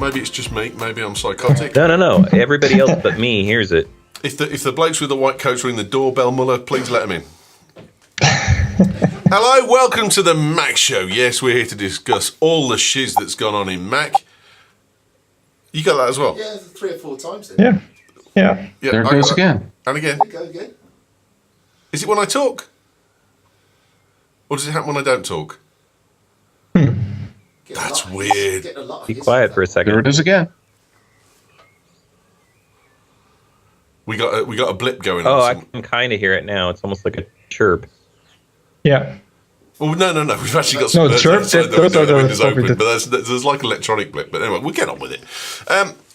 Maybe it's just me. Maybe I'm psychotic. No. Everybody else but me hears it. If the blokes with the white coats ring the doorbell, Muller, please let them in. Hello, welcome to the Mac Show. Yes, we're here to discuss all the shiz that's gone on in Mac. You got that as well? Yeah, 3 or 4 times then. Yeah. There it goes again. And again. Go again. Is it when I talk? Or does it happen when I don't talk? That's weird. Be quiet for a second. There it is again. We got a blip going on. Oh, I can kind of hear it now. It's almost like a chirp. Yeah. Oh, no. We've actually got some the chirps. Those are the windows open, but there's like an electronic blip. But anyway, we'll get on with it.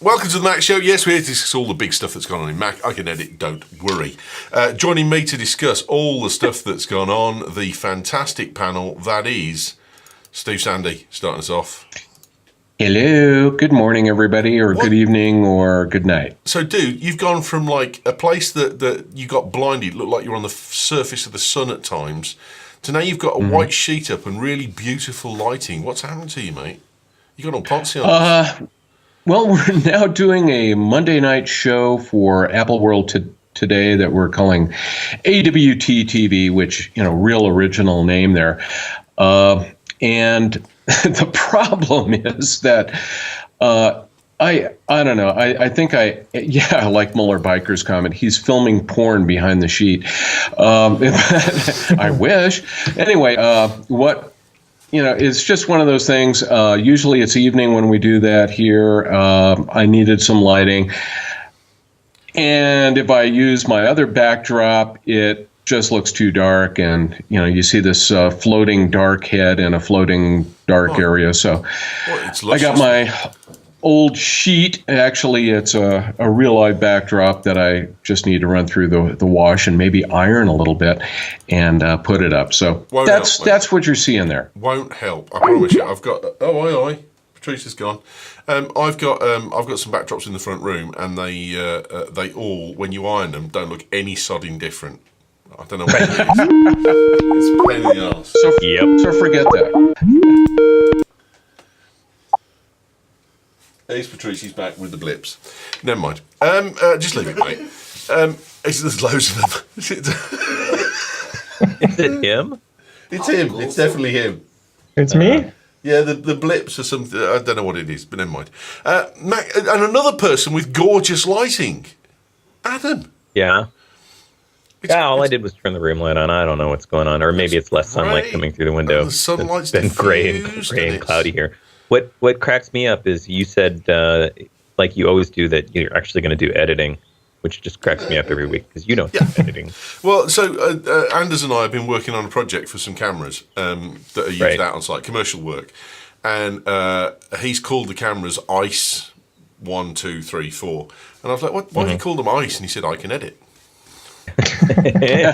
Welcome to the Mac Show. Yes, we're here to discuss all the big stuff that's gone on in Mac. I can edit, don't worry. Joining me to discuss all the stuff that's gone on, the fantastic panel that is Steve Sande, starting us off. Hello. Good morning, everybody, or good evening, or good night. So, dude, you've gone from like a place that you got blinded, looked like you were on the surface of the sun at times, to now you've got a white sheet up and really beautiful lighting. What's happened to you, mate? You got all poncy on us. Well, we're now doing a Monday night show for Apple World today that we're calling AWT TV, which, real original name there. And the problem is that I don't know. I think I like Muller Biker's comment. He's filming porn behind the sheet. I wish. Anyway, it's just one of those things. Usually it's evening when we do that here. I needed some lighting. And if I use my other backdrop, it just looks too dark, and you see this floating dark head in a floating dark area. So I got my old sheet. Actually, it's a real live backdrop that I just need to run through the wash and maybe iron a little bit and put it up. So that's what you're seeing there. Won't help. I promise you. I've got Patrice is gone. I've got some backdrops in the front room, and they all, when you iron them, don't look any sodding different. I don't know what it is. It's a pain in the arse. So forget that. Here's Patrice. He's back with the blips. Never mind. Just leave it, mate. There's loads of them. Is it him? It's him. It's definitely him. It's me? Yeah, the blips are something. I don't know what it is, but never mind. Mac, and another person with gorgeous lighting. Adam. Yeah. All I did was turn the room light on. I don't know what's going on, or maybe it's less sunlight coming through the window. The sunlight's been gray and cloudy here. What cracks me up is you said, like you always do, that you're actually going to do editing, which just cracks me up every week because you don't do editing. Well, so Anders and I have been working on a project for some cameras that are used out on site, commercial work, and he's called the cameras ICE 1, 2, 3, 4, and I was like, why do you call them ICE? And he said, I can edit.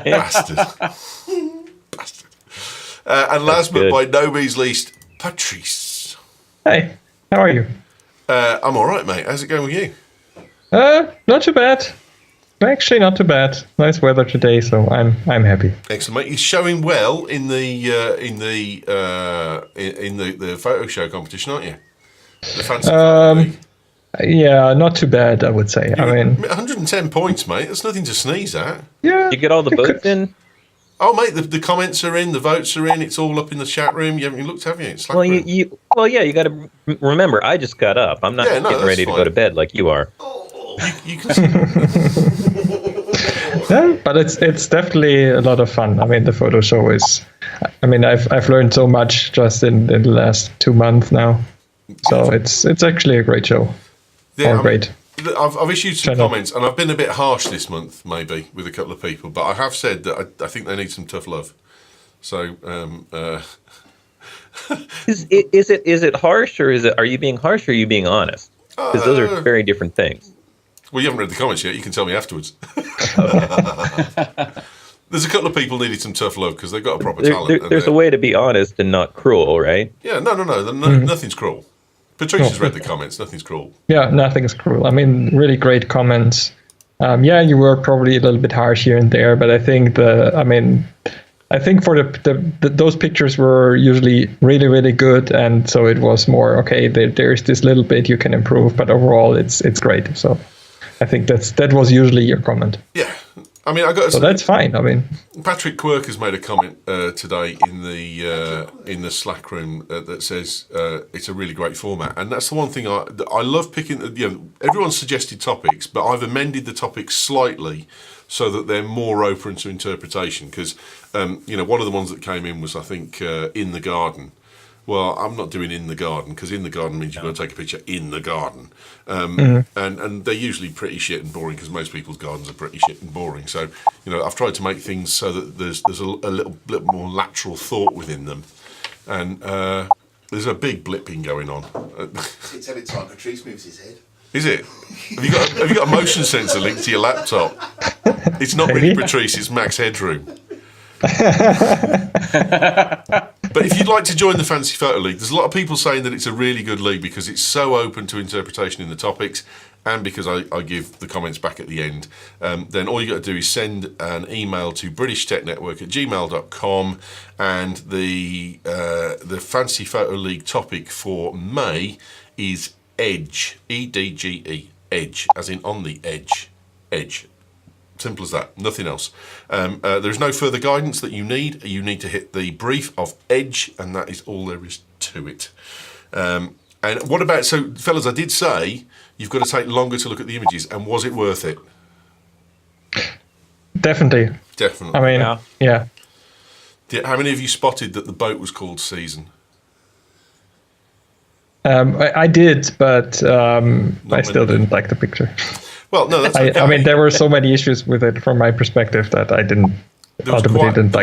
Bastard. And last but by no means least, Patrice. Hey, how are you? I'm all right, mate. How's it going with you? Not too bad. Actually, not too bad. Nice weather today, so I'm happy. Excellent, mate. You're showing well in the photo show competition, aren't you? The fancy photo league. Yeah, not too bad, I would say. 110 points, mate. That's nothing to sneeze at. Yeah. You get all the votes in? Oh, mate, the comments are in, the votes are in. It's all up in the chat room. You haven't looked, have you? It's well, you got to remember. I just got up. I'm not getting ready to go to bed like you are. You can see. Yeah, but it's definitely a lot of fun. The photo show is. I've learned so much just in the last 2 months now. So it's actually a great show. Yeah, great. I've issued some comments, and I've been a bit harsh this month, maybe, with a couple of people, but I have said that I think they need some tough love. So, is it harsh, or are you being harsh, or are you being honest? Because those are very different things. Well, you haven't read the comments yet. You can tell me afterwards. There's a couple of people needed some tough love because they've got a proper talent. There's a way to be honest and not cruel, right? Yeah, no. Nothing's cruel. Patrice has read the comments. Nothing's cruel. Yeah, nothing's cruel. Really great comments. You were probably a little bit harsh here and there, but I think I think for those pictures were usually really, really good, and so it was more okay. There's this little bit you can improve, but overall it's great. So I think that was usually your comment. Yeah, I mean, I got. So that's fine. I mean, Patrick Quirk has made a comment today in the Slack room that says it's a really great format, and that's the one thing I love picking. Everyone's suggested topics, but I've amended the topics slightly so that they're more open to interpretation. Because one of the ones that came in was, I think, in the garden. Well, I'm not doing in the garden, because in the garden means you've got to take a picture in the garden. And they're usually pretty shit and boring, because most people's gardens are pretty shit and boring. So, I've tried to make things so that there's a little more lateral thought within them. And there's a big blipping going on. It's every time Patrice moves his head. Is it? Have you got a motion sensor linked to your laptop? It's not really Patrice, it's Max Headroom. But if you'd like to join the Fancy Photo League, there's a lot of people saying that it's a really good league because it's so open to interpretation in the topics, and because I give the comments back at the end. Then all you got to do is send an email to britishtechnetwork@gmail.com, and the Fancy Photo League topic for May is Edge, EDGE, Edge, as in on the edge, Edge. Simple as that, nothing else. There's no further guidance that you need. You need to hit the brief of Edge, and that is all there is to it. And what about, so fellas, I did say you've got to take longer to look at the images, and was it worth it? Definitely. Definitely. I mean, yeah. How many of you spotted that the boat was called Season? I did, but I still didn't like the picture. Well, no, that's okay. I mean, there were so many issues with it from my perspective that I didn't like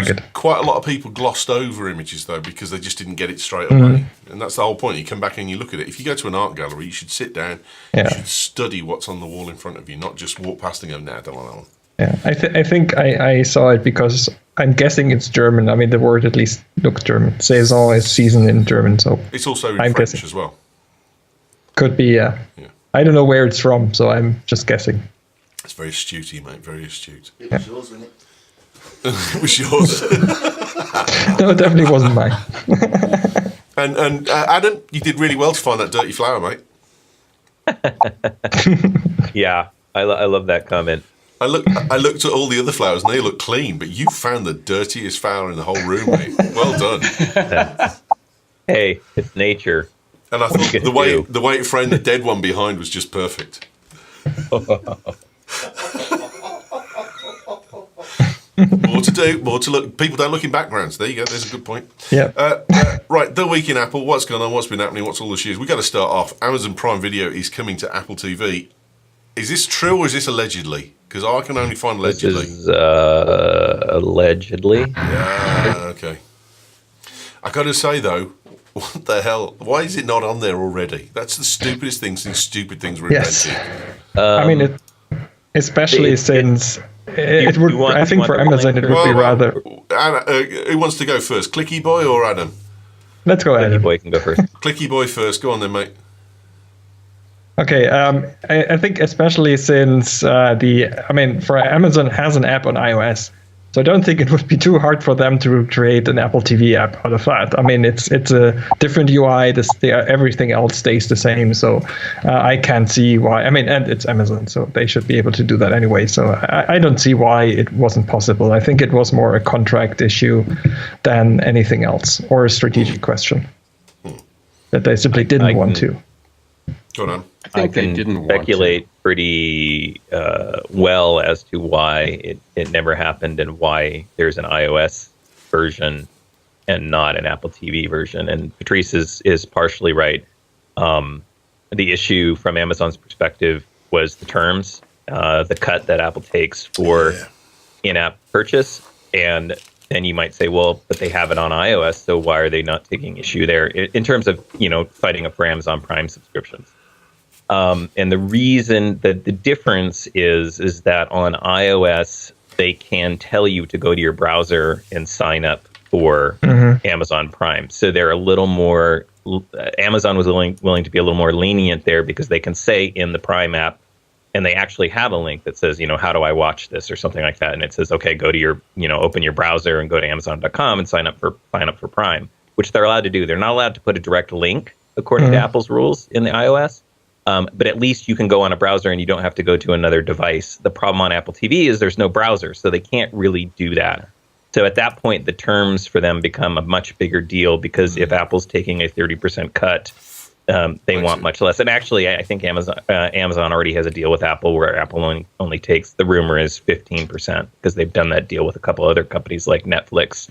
it. Quite a lot of people glossed over images, though, because they just didn't get it straight away. And that's the whole point. You come back and you look at it. If you go to an art gallery, you should sit down, you should study what's on the wall in front of you, not just walk past and go, nah, I don't want that one. Yeah, I think I saw it because I'm guessing it's German. I mean, the word at least looks German. Saison is season in German, so it's also in French guessing. As well. Could be, yeah. I don't know where it's from, so I'm just guessing. It's very astute, mate. Very astute. It was yours, wasn't it? It was yours. No, it definitely wasn't mine. And Adam, you did really well to find that dirty flower, mate. Yeah, I love that comment. I looked at all the other flowers and they look clean, but you found the dirtiest flower in the whole room, mate. Well done. Hey, it's nature. And I thought the way it framed the dead one behind was just perfect. More to do, more to look. People don't look in backgrounds. There you go. There's a good point. Yeah. Right. The week in Apple. What's going on? What's been happening? What's all the shoes? We got to start off. Amazon Prime Video is coming to Apple TV. Is this true or is this allegedly? Because I can only find allegedly. This is allegedly. Yeah. Okay. I got to say though, what the hell? Why is it not on there already? That's the stupidest thing since stupid things were invented. I mean, especially since it would. I think for Amazon it would be rather. Who wants to go first, Clicky Boy or Adam? Let's go, Adam. Clicky Boy can go first. Clicky Boy first. Go on then, mate. Okay, I think especially since for Amazon has an app on iOS, so I don't think it would be too hard for them to create an Apple TV app out of that. I mean, it's a different UI. Everything else stays the same, so I can't see why. I mean, and it's Amazon, so they should be able to do that anyway. So I don't see why it wasn't possible. I think it was more a contract issue than anything else, or a strategic question that they simply didn't want to. Go on. I can speculate pretty well as to why it never happened and why there's an iOS version and not an Apple TV version. And Patrice is partially right. The issue from Amazon's perspective was the terms, the cut that Apple takes for in-app purchase. And then you might say, well, but they have it on iOS, so why are they not taking issue there in terms of, fighting up for Amazon Prime subscriptions? And the reason that the difference is that on iOS, they can tell you to go to your browser and sign up for Amazon Prime. So they're a little more, Amazon was willing to be a little more lenient there because they can say in the Prime app, and they actually have a link that says, how do I watch this or something like that. And it says, okay, go to your, open your browser and go to Amazon.com and sign up for Prime, which they're allowed to do. They're not allowed to put a direct link according to Apple's rules in the iOS. But at least you can go on a browser and you don't have to go to another device. The problem on Apple TV is there's no browser, so they can't really do that. So at that point, the terms for them become a much bigger deal, because if Apple's taking a 30% cut, they want much less. And actually, I think Amazon already has a deal with Apple where Apple only takes, the rumor is 15%, because they've done that deal with a couple other companies like Netflix.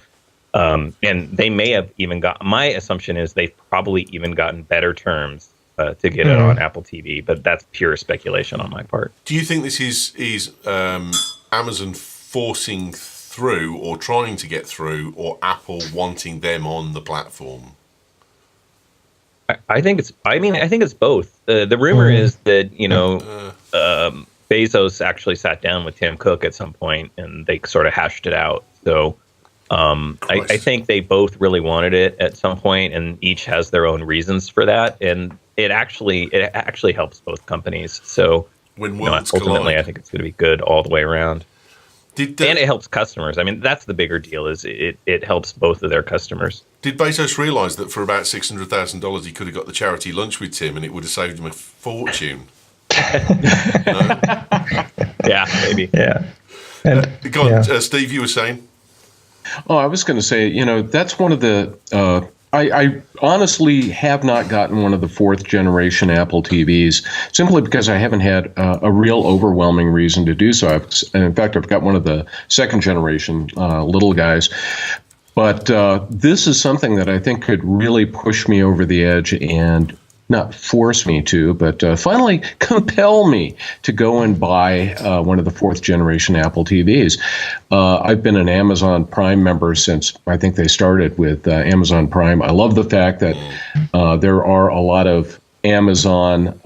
And they may have even my assumption is they've probably even gotten better terms to get it on Apple TV, but that's pure speculation on my part. Do you think this is Amazon forcing through or trying to get through, or Apple wanting them on the platform? I think it's both. The rumor is that, Bezos actually sat down with Tim Cook at some point and they sort of hashed it out. So I think they both really wanted it at some point, and each has their own reasons for that. And it actually helps both companies. So when worlds ultimately, collide. I think it's going to be good all the way around. And it helps customers. I mean, that's the bigger deal, is it helps both of their customers. Did Bezos realise that for about $600,000 he could have got the charity lunch with Tim and it would have saved him a fortune? No? Yeah, maybe. Yeah. And, Go on, Steve, you were saying? Oh, I was going to say, that's one of the. I honestly have not gotten one of the fourth generation Apple TVs, simply because I haven't had a real overwhelming reason to do so. In fact, I've got one of the second generation little guys. But this is something that I think could really push me over the edge and not force me to, but finally compel me to go and buy one of the fourth generation Apple TVs. I've been an Amazon Prime member since I think they started with Amazon Prime. I love the fact that there are a lot of Amazon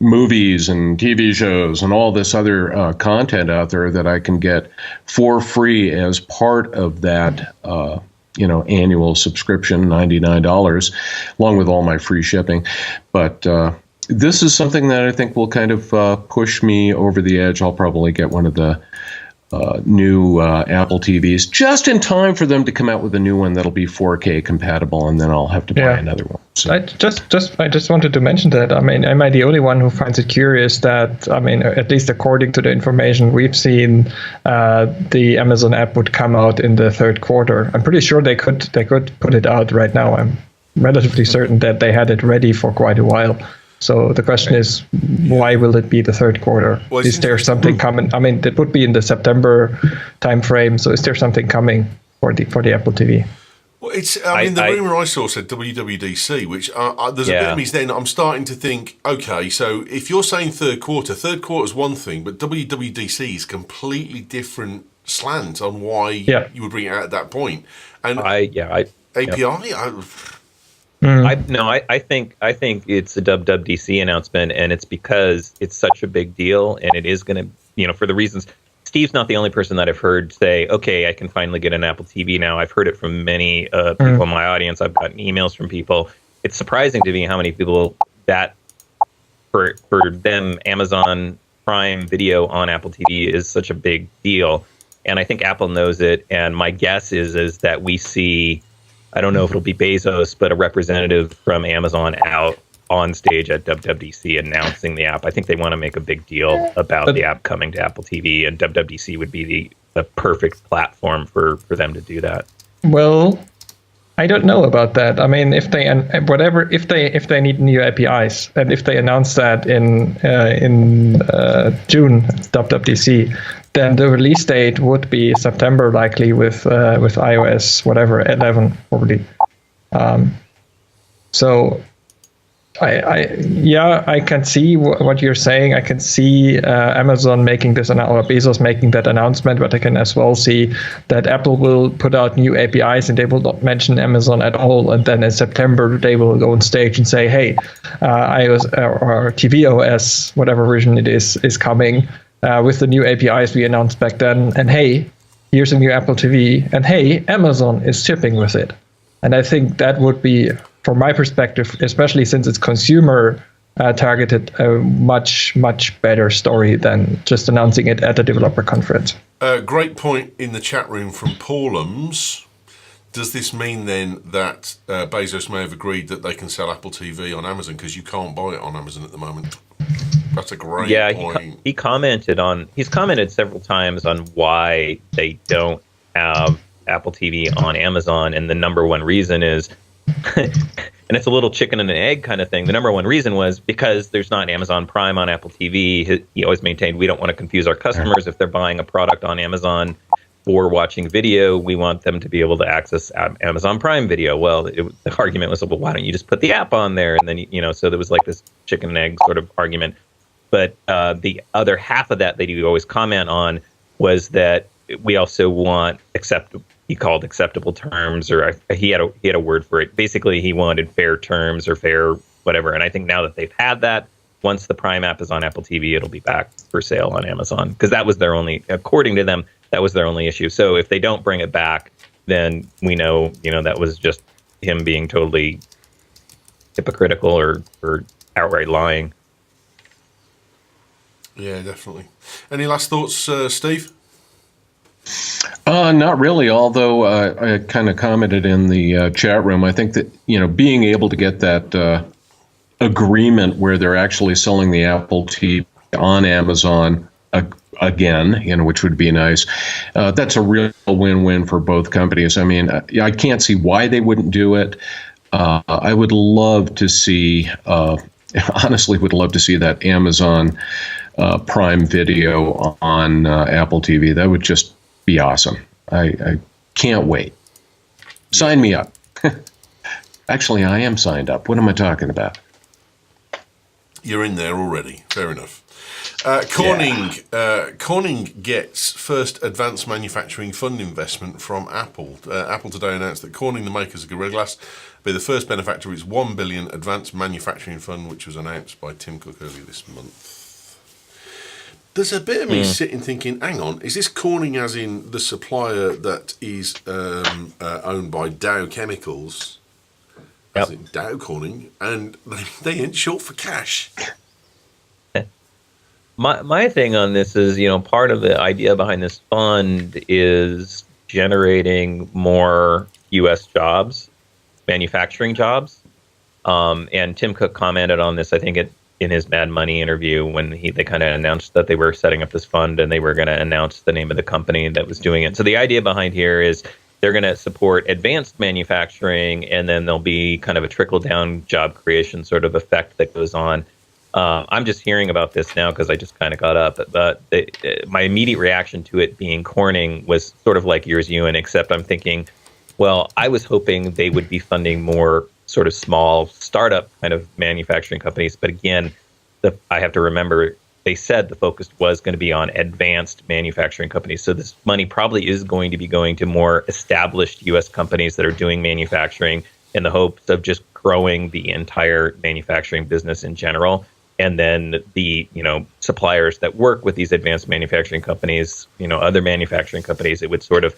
movies and TV shows and all this other content out there that I can get for free as part of that annual subscription, $99, along with all my free shipping. But this is something that I think will kind of push me over the edge. I'll probably get one of the new Apple TVs just in time for them to come out with a new one that'll be 4K compatible, and then I'll have to buy another one. So. I just wanted to mention that. I mean, am I the only one who finds it curious that, I mean, at least according to the information we've seen, the Amazon app would come out in the third quarter. I'm pretty sure they could put it out right now. I'm relatively certain that they had it ready for quite a while. So the question is, why will it be the third quarter? Well, is there something coming? I mean, it would be in the September timeframe. So is there something coming for the Apple TV? Well, the rumor I saw said WWDC, which there's a bit of me then. I'm starting to think, okay, so if you're saying third quarter is one thing, but WWDC is completely different slant on why you would bring it out at that point. And API. I think it's a WWDC announcement, and it's because it's such a big deal, and it is going to, for the reasons. Steve's not the only person that I've heard say, okay, I can finally get an Apple TV now. I've heard it from many people in my audience. I've gotten emails from people. It's surprising to me how many people that for them, Amazon Prime Video on Apple TV is such a big deal. And I think Apple knows it. And my guess is that we see, I don't know if it'll be Bezos, but a representative from Amazon out on stage at WWDC announcing the app. I think they want to make a big deal about the app coming to Apple TV, and WWDC would be the perfect platform for them to do that. Well, I don't know about that. I mean, if they need new APIs, and if they announce that in June WWDC, then the release date would be September, likely with iOS 11 probably. So I can see what you're saying. I can see Amazon making this, or Bezos making that announcement, but I can as well see that Apple will put out new APIs and they will not mention Amazon at all. And then in September, they will go on stage and say, hey, iOS or tvOS, whatever version it is coming with the new APIs we announced back then. And hey, here's a new Apple TV. And hey, Amazon is shipping with it. And I think that would be, from my perspective, especially since it's consumer targeted a much better story than just announcing it at the developer conference. Great point in the chat room from Paulums. Does this mean then that Bezos may have agreed that they can sell Apple TV on Amazon because you can't buy it on Amazon at the moment? That's a great point. He's commented several times on why they don't have Apple TV on Amazon, and the number one reason is, and it's a little chicken and an egg kind of thing. The number one reason was because there's not Amazon Prime on Apple TV. He always maintained we don't want to confuse our customers if they're buying a product on Amazon for watching video. We want them to be able to access Amazon Prime Video. Well, the argument was, well, why don't you just put the app on there? And then, so there was like this chicken and egg sort of argument. But the other half of that he would always comment on was that we also want he called acceptable terms, or he had a word for it. Basically, he wanted fair terms or fair whatever. And I think now that they've had that, once the Prime app is on Apple TV, it'll be back for sale on Amazon, because that was their only, according to them, that was their only issue. So if they don't bring it back, then we know, that was just him being totally hypocritical or outright lying. Yeah, definitely. Any last thoughts, Steve? Not really, although I kind of commented in the chat room. I think that, being able to get that agreement where they're actually selling the Apple TV on Amazon again, which would be nice. That's a real win-win for both companies. I mean, I can't see why they wouldn't do it. I would love to see, honestly, would love to see that Amazon Prime Video on Apple TV. That would just be awesome. I can't wait. Sign me up. Actually, I am signed up. What am I talking about? You're in there already. Fair enough. Corning gets first advanced manufacturing fund investment from Apple. Apple today announced that Corning, the makers of Gorilla Glass, will be the first benefactor of its $1 billion advanced manufacturing fund, which was announced by Tim Cook earlier this month. There's a bit of me sitting thinking, hang on, is this Corning as in the supplier that is owned by Dow Chemicals? Yep. As in Dow Corning, and they ain't short for cash. My thing on this is, part of the idea behind this fund is generating more U.S. jobs, manufacturing jobs. And Tim Cook commented on this, I think, in his Mad Money interview when they kind of announced that they were setting up this fund and they were going to announce the name of the company that was doing it. So the idea behind here is they're going to support advanced manufacturing, and then there'll be kind of a trickle-down job creation sort of effect that goes on. I'm just hearing about this now because I just kind of got up. But my immediate reaction to it being Corning was sort of like yours, Ewan, except I'm thinking, well, I was hoping they would be funding more sort of small startup kind of manufacturing companies. But again, I have to remember they said the focus was going to be on advanced manufacturing companies. So this money probably is going to be going to more established U.S. companies that are doing manufacturing in the hopes of just growing the entire manufacturing business in general. And then the, suppliers that work with these advanced manufacturing companies, other manufacturing companies, it would sort of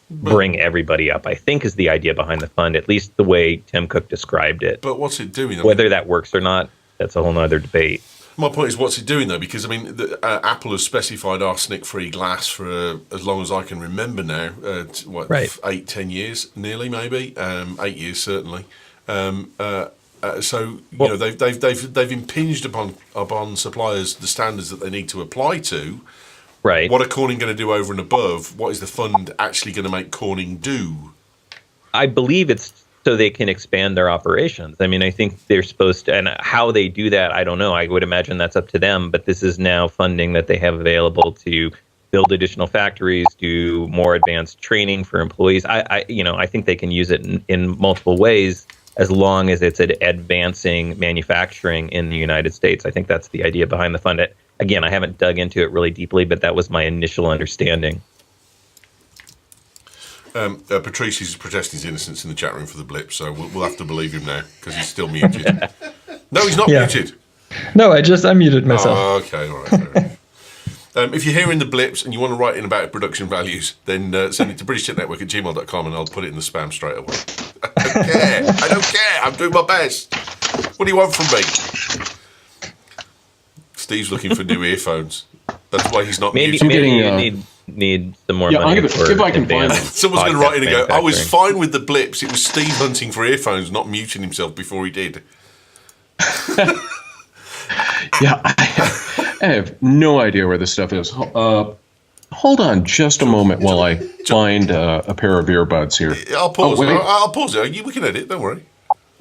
bring everybody up, I think, is the idea behind the fund, at least the way Tim Cook described it. But what's it doing? Whether that works or not, that's a whole nother debate. My point is, what's it doing, though? Because, Apple has specified arsenic-free glass for as long as I can remember now. Right. 8-10 years, nearly, maybe. 8 years, certainly. They've impinged upon suppliers the standards that they need to apply to. Right. What are Corning going to do over and above? What is the fund actually going to make Corning do? I believe it's so they can expand their operations. I think they're supposed to, and how they do that, I don't know. I would imagine that's up to them, but this is now funding that they have available to build additional factories, do more advanced training for employees. I think they can use it in multiple ways as long as it's advancing manufacturing in the United States. I think that's the idea behind the fund. Again, I haven't dug into it really deeply, but that was my initial understanding. Patrice is protesting his innocence in the chat room for the blip, so we'll have to believe him now because he's still muted. No, he's not muted. No, I just unmuted myself. Oh, okay, all right. Fair enough. If you're hearing the blips and you want to write in about production values, then send it to BritishTechNetwork@gmail.com and I'll put it in the spam straight away. I don't care. I'm doing my best. What do you want from me? Steve's looking for new earphones. That's why he's not Maybe muted. you need some more Yeah, money. if I can find them. Someone's going to write in and go, I was manufacturing. fine with the blips. It was Steve hunting for earphones, not muting himself before he did. Yeah, I have no idea where this stuff is. Hold on just a moment while I find a pair of earbuds here. I'll pause. wait. I'll pause it. We can edit. Don't worry.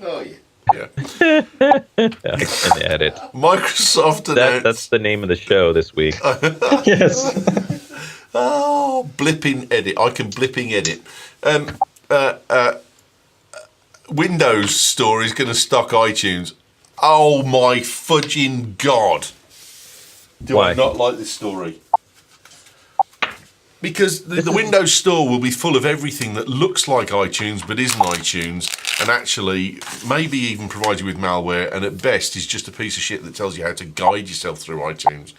Oh, yeah. Yeah. I can edit. Microsoft announced. That's the name of the show this week. Yes. Oh, blipping edit. I can blipping edit. Windows Store is going to stock iTunes. Oh my fudging god! Do Why? I not like this story? Because the Windows Store will be full of everything that looks like iTunes but isn't iTunes, and actually maybe even provides you with malware, and at best is just a piece of shit that tells you how to guide yourself through iTunes.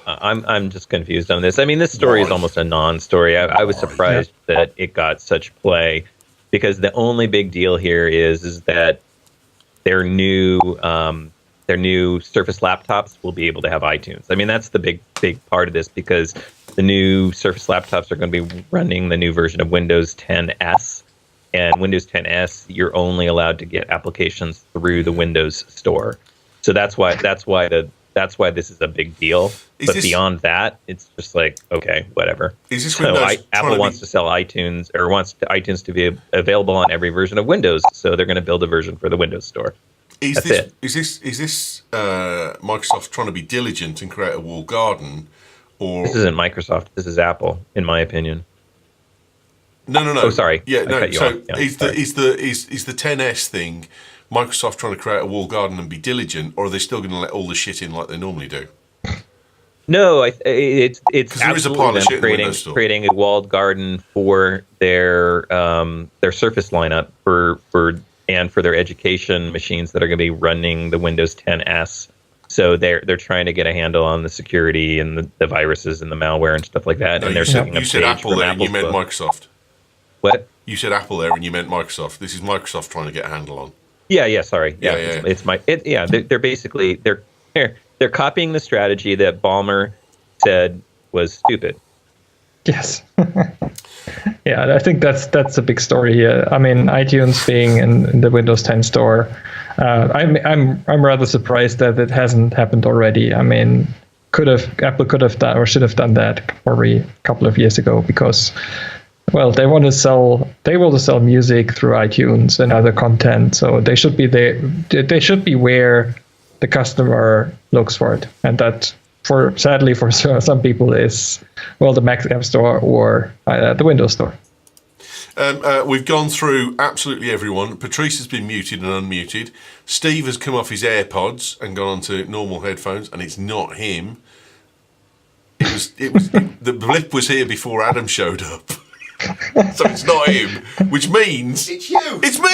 I'm just confused on this. I mean, this story is Why? almost a non-story. I was surprised that it got such play, because the only big deal here is that their new Surface laptops will be able to have iTunes. I mean, that's the big part of this, because the new Surface laptops are going to be running the new version of Windows 10s, and Windows 10s you're only allowed to get applications through the Windows Store. So that's why this is a big deal. But beyond that, it's just like, okay, whatever. Is this So Windows Apple wants to sell iTunes, or wants iTunes to be available on every version of Windows. So they're going to build a version for the Windows Store. Is That's this Microsoft trying to be diligent and create a walled garden, or This isn't Microsoft. This is Apple, in my opinion. no? Oh, sorry. Yeah, I no. cut you So off. Yeah, is the 10s thing Microsoft trying to create a walled garden and be diligent, or are they still going to let all the shit in like they normally do? No, it's there is a pile of absolutely shit in them Windows Store. creating a walled garden for their Surface lineup for their education machines that are going to be running the Windows 10s. So they're trying to get a handle on the security and the viruses and the malware and stuff like that. No, and they're setting you up said page Apple from there, and you Apple's meant book. Microsoft. What? You said Apple there, and you meant Microsoft. This is Microsoft trying to get a handle on. Yeah. Sorry. Yeah, Yeah. yeah. They're basically they're copying the strategy that Ballmer said was stupid. Yes. Yeah, I think that's a big story here. I mean, iTunes being in the Windows 10 store, I'm rather surprised that it hasn't happened already. I mean, Apple could have done or should have done that probably a couple of years ago, because, well, they want to sell music through iTunes and other content, so they should be there. They should be where the customer looks for it, and that, sadly for some people, is, well, the Mac App Store or the Windows Store. We've gone through absolutely everyone. Patrice has been muted and unmuted. Steve has come off his AirPods and gone onto normal headphones, and it's not him. It was the blip was here before Adam showed up. So it's not him, which means It's you. it's me,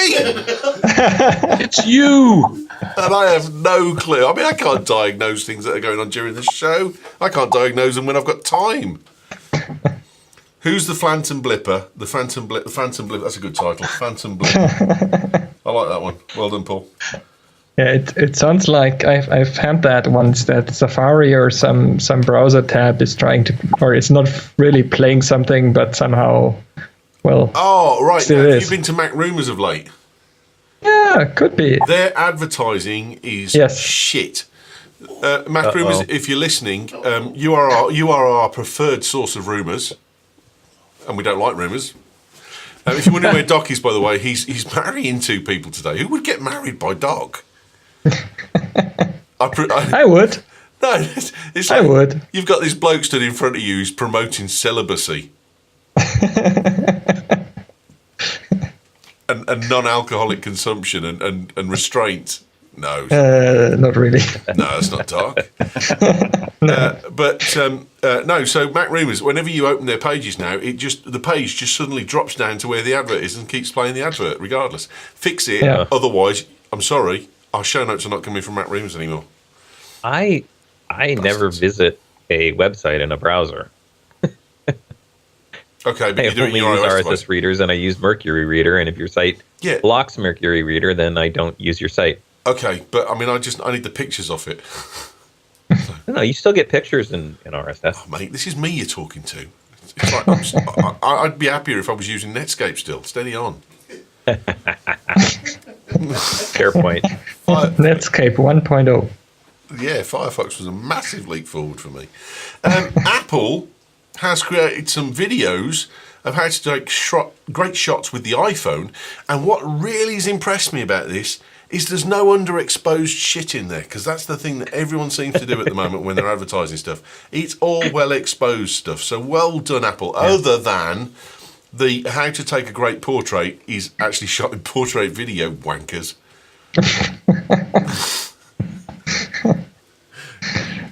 It's you. and I have no clue. I mean, I can't diagnose things that are going on during the show. I can't diagnose them when I've got time. Who's the Phantom Blipper? The Phantom Blip. That's a good title. Phantom Blipper. I like that one. Well done, Paul. Yeah, it sounds like I've had that once, that Safari or some browser tab is trying to, or it's not really playing something, but somehow, well. Oh, right. Still Now, have is. you been to Mac Rumors of late? Yeah, could be. Their advertising is Yes. shit. Mac Rumors, if you're listening, you are our preferred source of rumours, and we don't like rumours. If you're wondering where Doc is, by the way, he's marrying 2 people today. Who would get married by Doc? I would. No, it's I like would. you've got this bloke stood in front of you who's promoting celibacy and non-alcoholic consumption and restraint. No, Not really. no, it's not Doc. No. So Mac Rumors, whenever you open their pages now, the page just suddenly drops down to where the advert is and keeps playing the advert regardless. Fix it, Yeah. otherwise, I'm sorry, our show notes are not coming from Mac Rumors anymore. I never visit a website in a browser. Okay, but I you do it in only your use iOS RSS device. readers, and I use Mercury Reader. And if your site Yeah. blocks Mercury Reader, then I don't use your site. Okay, but I mean, I need the pictures of it. No, you still get pictures in RSS. Oh, mate, this is me you're talking to. It's like, I'd be happier if I was using Netscape still. Steady on. Fair point. Netscape 1.0. Yeah, Firefox was a massive leap forward for me. Apple has created some videos of how to take great shots with the iPhone, and what really has impressed me about this is there's no underexposed shit in there, because that's the thing that everyone seems to do at the moment when they're advertising stuff. It's all well exposed stuff, so well done, Apple. Yeah. Other than the how to take a great portrait is actually shot in portrait video, wankers.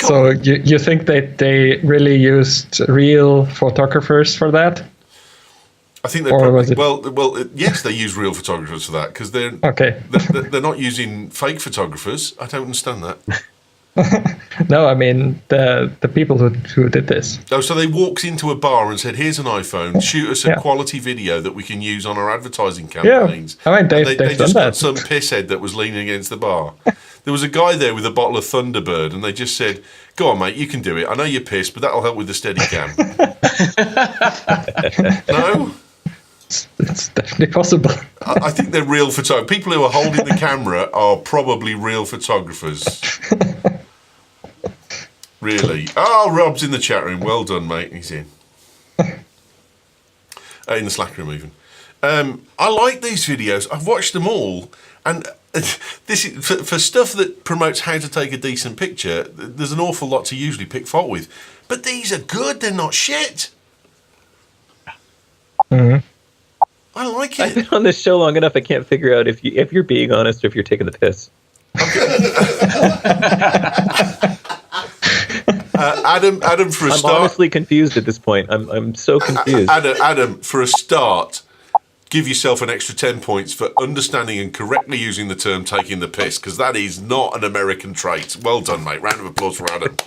So you think that they really used real photographers for that? I think they're probably, yes, they use real photographers for that, because they're not using fake photographers. I don't understand that. No, I mean the people who did this. Oh, so they walked into a bar and said, "Here's an iPhone. Shoot us a quality video that we can use on our advertising campaigns." Yeah, I mean they done just that. got some pisshead that was leaning against the bar. There was a guy there with a bottle of Thunderbird, and they just said, "Go on, mate, you can do it. I know you're pissed, but that'll help with the Steadicam." No. It's definitely possible. I think they're real photographers. People who are holding the camera are probably real photographers. Really? Oh, Rob's in the chat room. Well done, mate. He's in. In the Slack room, even. I like these videos. I've watched them all, and this is for stuff that promotes how to take a decent picture. There's an awful lot to usually pick fault with, but these are good. They're not shit. Mm-hmm. I like it. I've been on this show long enough. I can't figure out if you're being honest or if you're taking the piss. Adam, for a start. I'm honestly confused at this point. I'm so confused. Adam, for a start, give yourself an extra 10 points for understanding and correctly using the term "taking the piss," because that is not an American trait. Well done, mate. Round of applause for Adam.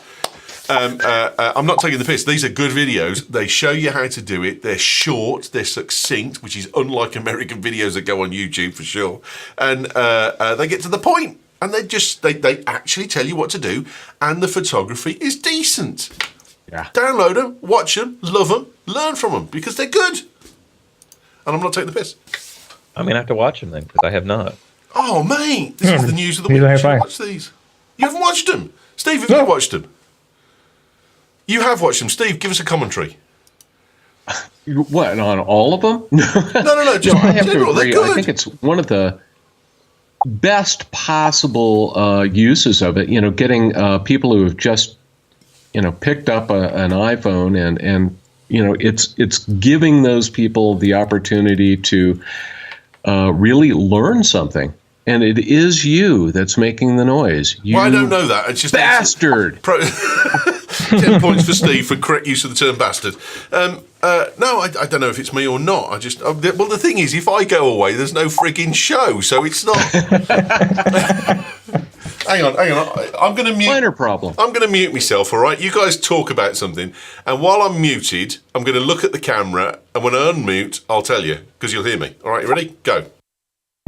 I'm not taking the piss. These are good videos. They show you how to do it. They're short. They're succinct, which is unlike American videos that go on YouTube for sure. And they get to the point. And they actually tell you what to do. And the photography is decent. Yeah. Download them, watch them, love them, learn from them, because they're good. And I'm not taking the piss. I'm going to have to watch them then, because I have not. Oh, mate. This is the news of the week. You should watch these. You haven't watched them. Steve, have you watched them? You have watched them. Steve, give us a commentary. What, on all of them? No. Just I have general, to agree. I think it's one of the best possible uses of it. You know, getting people who have just, picked up an iPhone and it's giving those people the opportunity to really learn something. And it is you that's making the noise. You I don't know that. It's just bastard. 10 points for Steve for correct use of the term bastard. No, I don't know if it's me or not. Well, the thing is, if I go away, there's no frigging show, so it's not. Hang on. I'm going to mute. Minor problem. I'm going to mute myself. All right, you guys talk about something, and while I'm muted, I'm going to look at the camera, and when I unmute, I'll tell you because you'll hear me. All right, you ready? Go.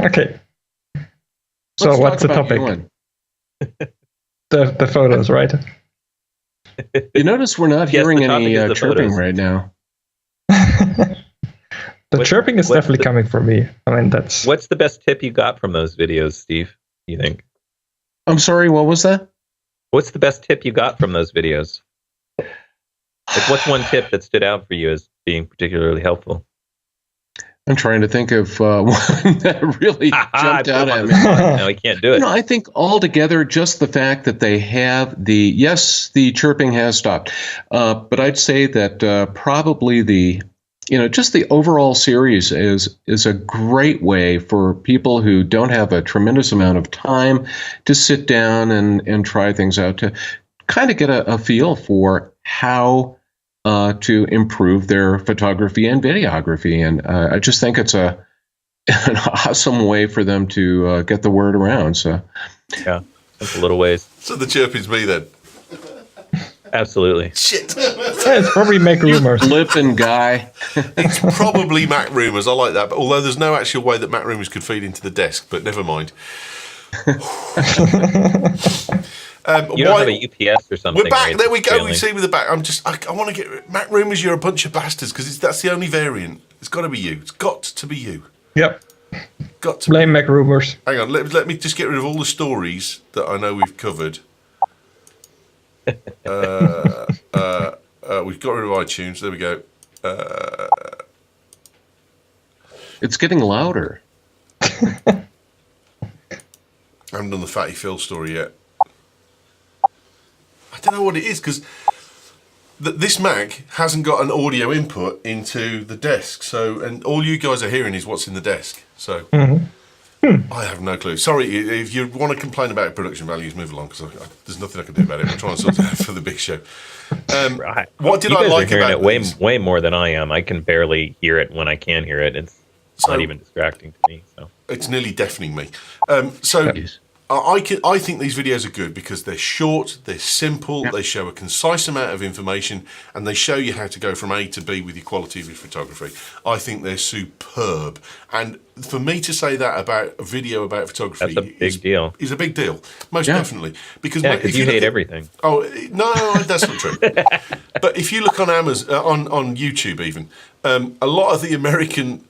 Okay. So what's the topic? The photos, right? You notice we're not hearing any chirping right now. Chirping is definitely coming from me. I mean, that's... What's the best tip you got from those videos, Steve, you think? I'm sorry, what was that? What's the best tip you got from those videos? Like, what's one tip that stood out for you as being particularly helpful? I'm trying to think of one that really jumped out at me. No, I can't do it. I think altogether, just the fact that they have the chirping has stopped. But I'd say that probably just the overall series is a great way for people who don't have a tremendous amount of time to sit down and try things out, to kind of get a feel for how to improve their photography and videography. And I just think it's an awesome way for them to get the word around. So, yeah, that's a little ways. So the chirping's me then. Absolutely. Shit. Yeah, it's probably Mac Rumors. Flippin' guy. It's probably Mac Rumors. I like that. But although there's no actual way that Mac Rumors could feed into the desk, but never mind. You don't have a UPS or something. We're back. Right? There we go. Failing. We see with the back. I want to get Mac Rumors. You're a bunch of bastards because that's the only variant. It's got to be you. It's got to be you. Yep. Got to Blame Mac Rumors. Hang on. Let me just get rid of all the stories that I know we've covered. We've got rid of iTunes. There we go. It's getting louder. I haven't done the Fatty Phil story yet. I don't know what it is because this Mac hasn't got an audio input into the desk. So, and all you guys are hearing is what's in the desk. So, I have no clue. Sorry, if you want to complain about production values, move along because there's nothing I can do about it. I'm trying to sort it out for the big show. Right. What did you I guys like are hearing about it way these? way more than I am. I can barely hear it when I can hear it. It's not even distracting to me. So It's nearly deafening me. I think these videos are good because they're short, they're simple, they show a concise amount of information, and they show you how to go from A to B with your quality of your photography. I think they're superb. And for me to say that about a video about photography that's a big deal. Is a big deal, most definitely. Because because you hate everything. Oh no, that's not true. But if you look on Amazon, on YouTube, even a lot of the American,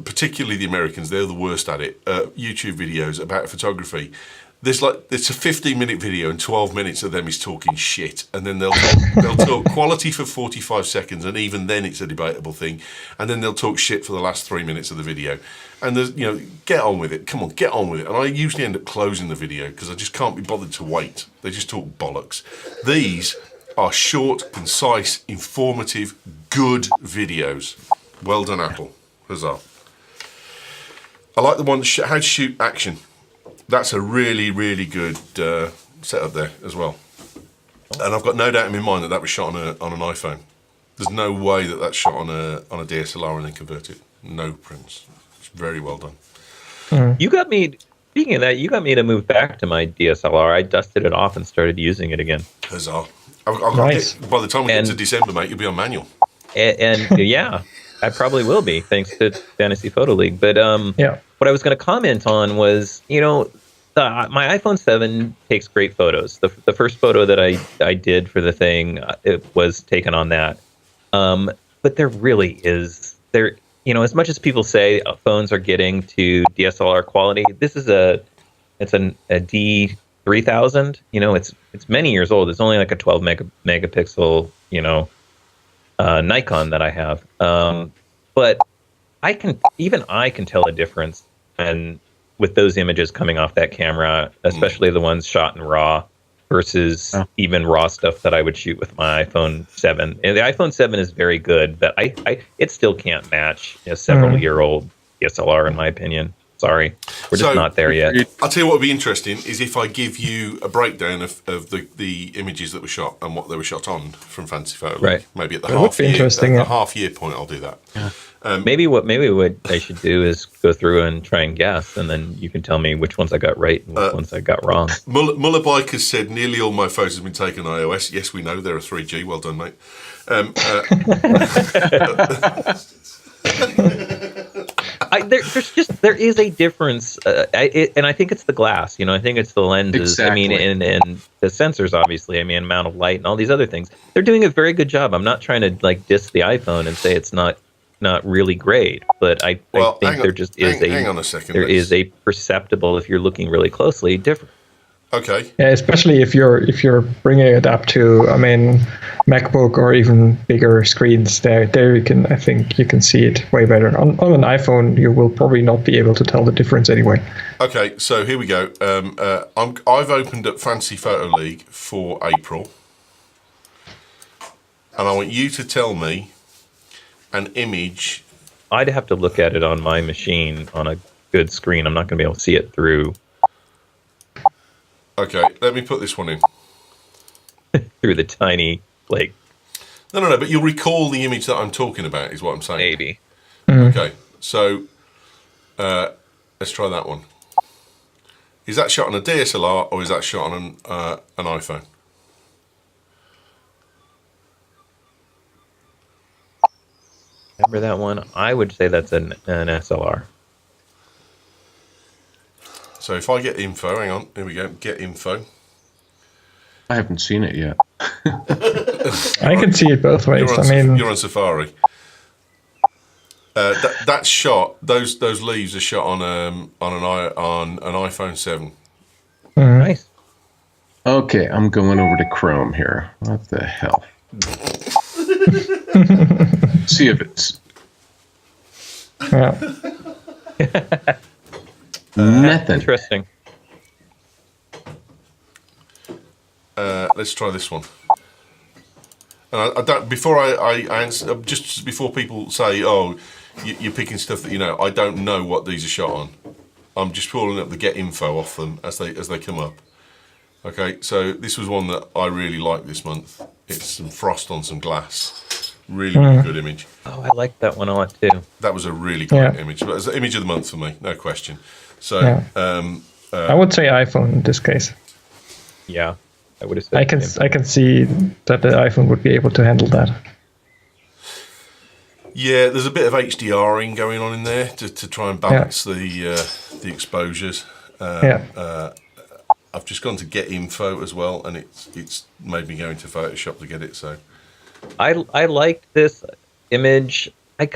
particularly the Americans, they're the worst at it. YouTube videos about photography. It's a 15-minute video and 12 minutes of them is talking shit, and then they'll talk quality for 45 seconds, and even then it's a debatable thing, and then they'll talk shit for the last 3 minutes of the video, and there's get on with it, come on, get on with it, and I usually end up closing the video because I just can't be bothered to wait. They just talk bollocks. These are short, concise, informative, good videos. Well done, Apple. Huzzah. I like the one how to shoot action. That's a really, really good setup there as well. And I've got no doubt in my mind that was shot on an iPhone. There's no way that that's shot on a DSLR and then converted. No prints. It's very well done. You got me. Speaking of that, you got me to move back to my DSLR. I dusted it off and started using it again. Huzzah. Nice. By the time we get to December, mate, you'll be on manual. And yeah, I probably will be thanks to Fantasy Photo League. But what I was going to comment on was, my iPhone 7 takes great photos. The first photo that I did for the thing, it was taken on that. But there really is as much as people say phones are getting to DSLR quality, this is a D3000. It's many years old. It's only like a 12 megapixel, Nikon that I have. But I can tell a difference with those images coming off that camera, especially the ones shot in RAW versus even RAW stuff that I would shoot with my iPhone 7. And the iPhone 7 is very good, but it still can't match a several-year-old DSLR, in my opinion. Sorry, we're just not there yet. I'll tell you what would be interesting is if I give you a breakdown of the images that were shot and what they were shot on from Fancy Photo. Right. Maybe at the half year point, I'll do that. Yeah. Maybe what I should do is go through and try and guess, and then you can tell me which ones I got right and which ones I got wrong. Muller Bike has said nearly all my photos have been taken on iOS. Yes, we know there are 3G. Well done, mate. There is a difference, and I think it's the glass. I think it's the lenses. Exactly. I mean, and the sensors, obviously. I mean, amount of light and all these other things. They're doing a very good job. I'm not trying to diss the iPhone and say it's not really great, but I think there just is hang on a second. There is a perceptible, if you're looking really closely, difference. Okay. Yeah, especially if you're bringing it up to, MacBook or even bigger screens. There I think you can see it way better. On an iPhone, you will probably not be able to tell the difference anyway. Okay, so here we go. I've opened up Fancy Photo League for April, and I want you to tell me an image. I'd have to look at it on my machine on a good screen. I'm not going to be able to see it through. Okay, let me put this one in. Through the tiny, No, but you'll recall the image that I'm talking about, is what I'm saying. Maybe. Okay, so let's try that one. Is that shot on a DSLR or is that shot on an iPhone? Remember that one? I would say that's an SLR. So if I get info, hang on, here we go, get info. I haven't seen it yet. I can see it both ways. You're on Safari. That shot, those leaves are shot on an iPhone 7. Nice. Okay, I'm going over to Chrome here. What the hell? See if it's nothing. Interesting. Let's try this one. And I don't. Before I answer, just before people say, "Oh, you're picking stuff that you know," I don't know what these are shot on. I'm just pulling up the get info off them as they come up. Okay, so this was one that I really liked this month. It's some frost on some glass. Really good image. Oh, I like that one a lot too. That was a really great image. But it's the image of the month for me, no question. So I would say iPhone in this case. Yeah, I would have said. I can see that the iPhone would be able to handle that. Yeah, there's a bit of HDRing going on in there to try and balance the exposures. I've just gone to get info as well, and it's made me go into Photoshop to get it. So I liked this image. I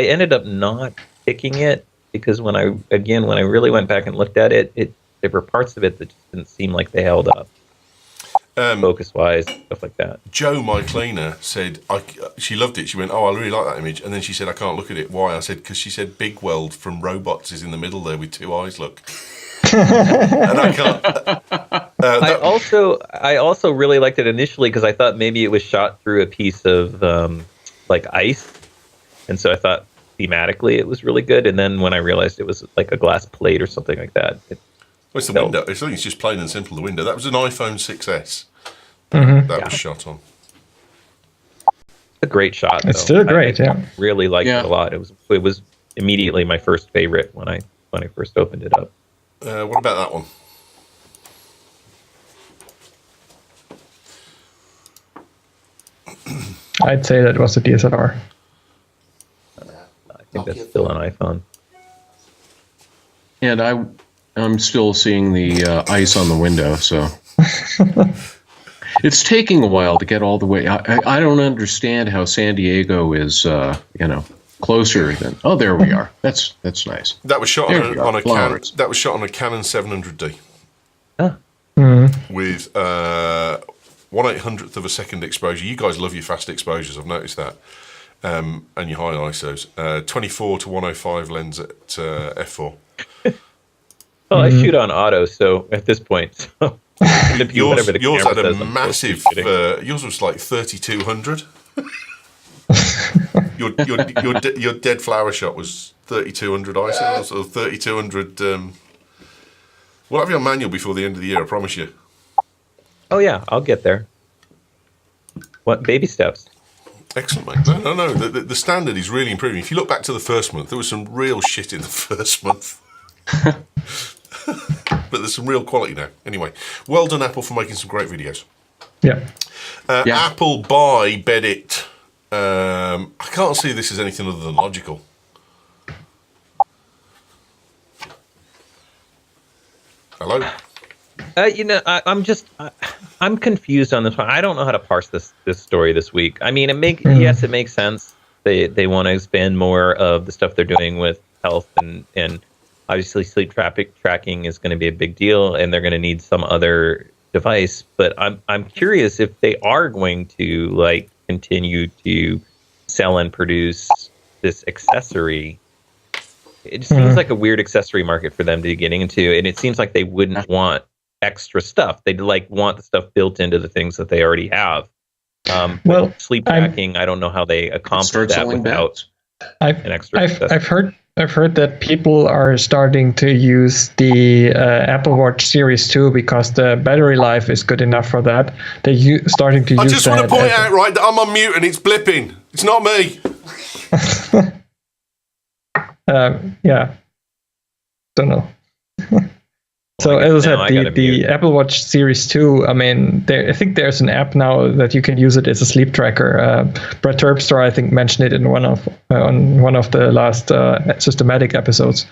ended up not picking it because when I really went back and looked at it, there were parts of it that just didn't seem like they held up. Focus wise, stuff like that. Joe, my cleaner, said she loved it. She went, "Oh, I really like that image," and then she said, "I can't look at it." Why? I said, "Because she said Big Weld from Robots is in the middle there with two eyes. Look." And I can't. I also really liked it initially because I thought maybe it was shot through a piece of like ice, and so I thought thematically it was really good. And then when I realized it was like a glass plate or something like that, it's the window. I think it's just plain and simple. The window. That was an iPhone 6S. That was shot on. A great shot. It's still great. I really liked it a lot. It was immediately my first favorite when I first opened it up. What about that one? I'd say that was a DSLR. I think that's still an iPhone. And I'm still seeing the ice on the window, so it's taking a while to get all the way. I don't understand how San Diego is, closer than. Oh, there we are. That's nice. That was shot on a Canon. That was shot on a Canon 700D. Ah. With 1/800th of a second exposure. You guys love your fast exposures. I've noticed that. And your high ISOs. 24 to 105 lens at f4. Well, I shoot on auto, so at this point, yours had a massive. Yours was like 3200. your dead flower shot was 3200 ISO, or 3200. We'll have your manual before the end of the year. I promise you. Oh yeah, I'll get there. What baby steps? Excellent, mate. No. The standard is really improving. If you look back to the first month, there was some real shit in the first month. But there's some real quality now. Anyway, well done, Apple, for making some great videos. Yeah. Apple buy Bedit. I can't see this as anything other than logical. Hello? I'm confused on this one. I don't know how to parse this story this week. I mean, yes, it makes sense. They want to expand more of the stuff they're doing with health and obviously sleep tracking is going to be a big deal, and they're going to need some other device. But I'm curious if they are going to continue to sell and produce this accessory. It just seems like a weird accessory market for them to be getting into, and it seems like they wouldn't want extra stuff. They'd want the stuff built into the things that they already have. Sleep tracking, I don't know how they accomplish that without an extra accessory. I've heard that people are starting to use the Apple Watch Series 2 because the battery life is good enough for that. They're starting to use that. I just want to point out, right, that I'm on mute and it's blipping. It's not me. Yeah. Don't know. So as I now I said, gotta the mute. Apple Watch Series 2, I mean, I think there's an app now that you can use it as a sleep tracker. Brett Terpstra, I think, mentioned it in on one of the last systematic episodes.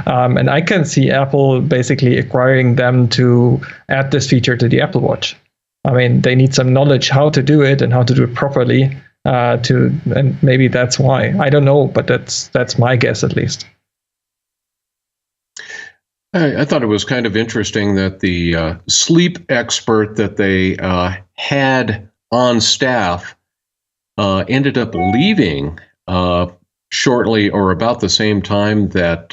And I can see Apple basically acquiring them to add this feature to the Apple Watch. I mean, they need some knowledge how to do it and how to do it properly. And maybe that's why. I don't know, but that's my guess at least. I thought it was kind of interesting that the sleep expert that they had on staff ended up leaving shortly or about the same time that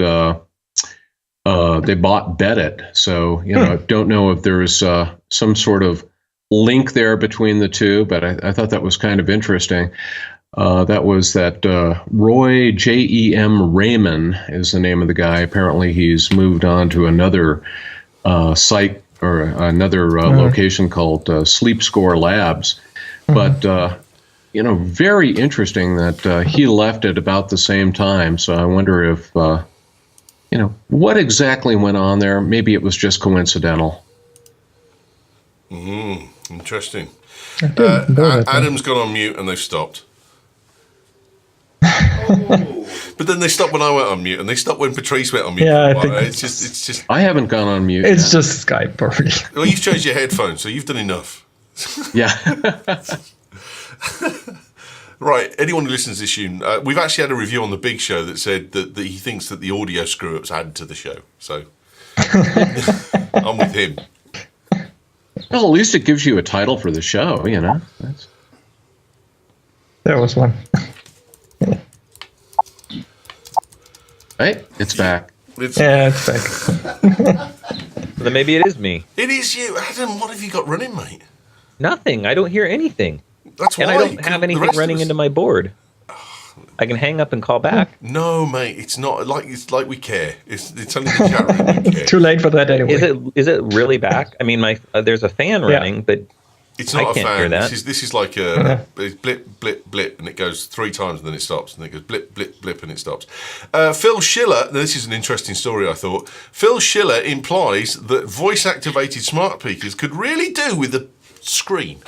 they bought Beddit. So, don't know if there's some sort of link there between the two, but I thought that was kind of interesting. That was Roy J.E.M. Raymond is the name of the guy. Apparently he's moved on to another site or another location called Sleep Score Labs. But, very interesting that he left at about the same time. So I wonder if, what exactly went on there. Maybe it was just coincidental. Interesting. That. Adam's gone on mute and they've stopped. But then they stopped when I went on mute, and they stopped when Patrice went on mute. Yeah, I think it's just. I haven't gone on mute. It's yet. just Skype, probably. Well, you've changed your headphones, so you've done enough. Yeah. Right. Anyone who listens to this tune, we've actually had a review on the Big Show that said that he thinks that the audio screw-ups add to the show. So I'm with him. Well, at least it gives you a title for the show, There was one. Hey, it's back. Yeah, it's back. Then maybe it is me. It is you, Adam. What have you got running, mate? Nothing. I don't hear anything. That's why. And I don't have anything running into my board. I can hang up and call back. No, mate. It's not like we care. It's only the chat room we care. Too late for that anyway. Is it really back? I mean, there's a fan running, but it's not I a can't fan. hear that. This is like a blip, blip, blip, and it goes 3 times and then it stops, and then it goes blip, blip, blip, and it stops. Phil Schiller. Now this is an interesting story. I thought Phil Schiller implies that voice-activated smart speakers could really do with the screen,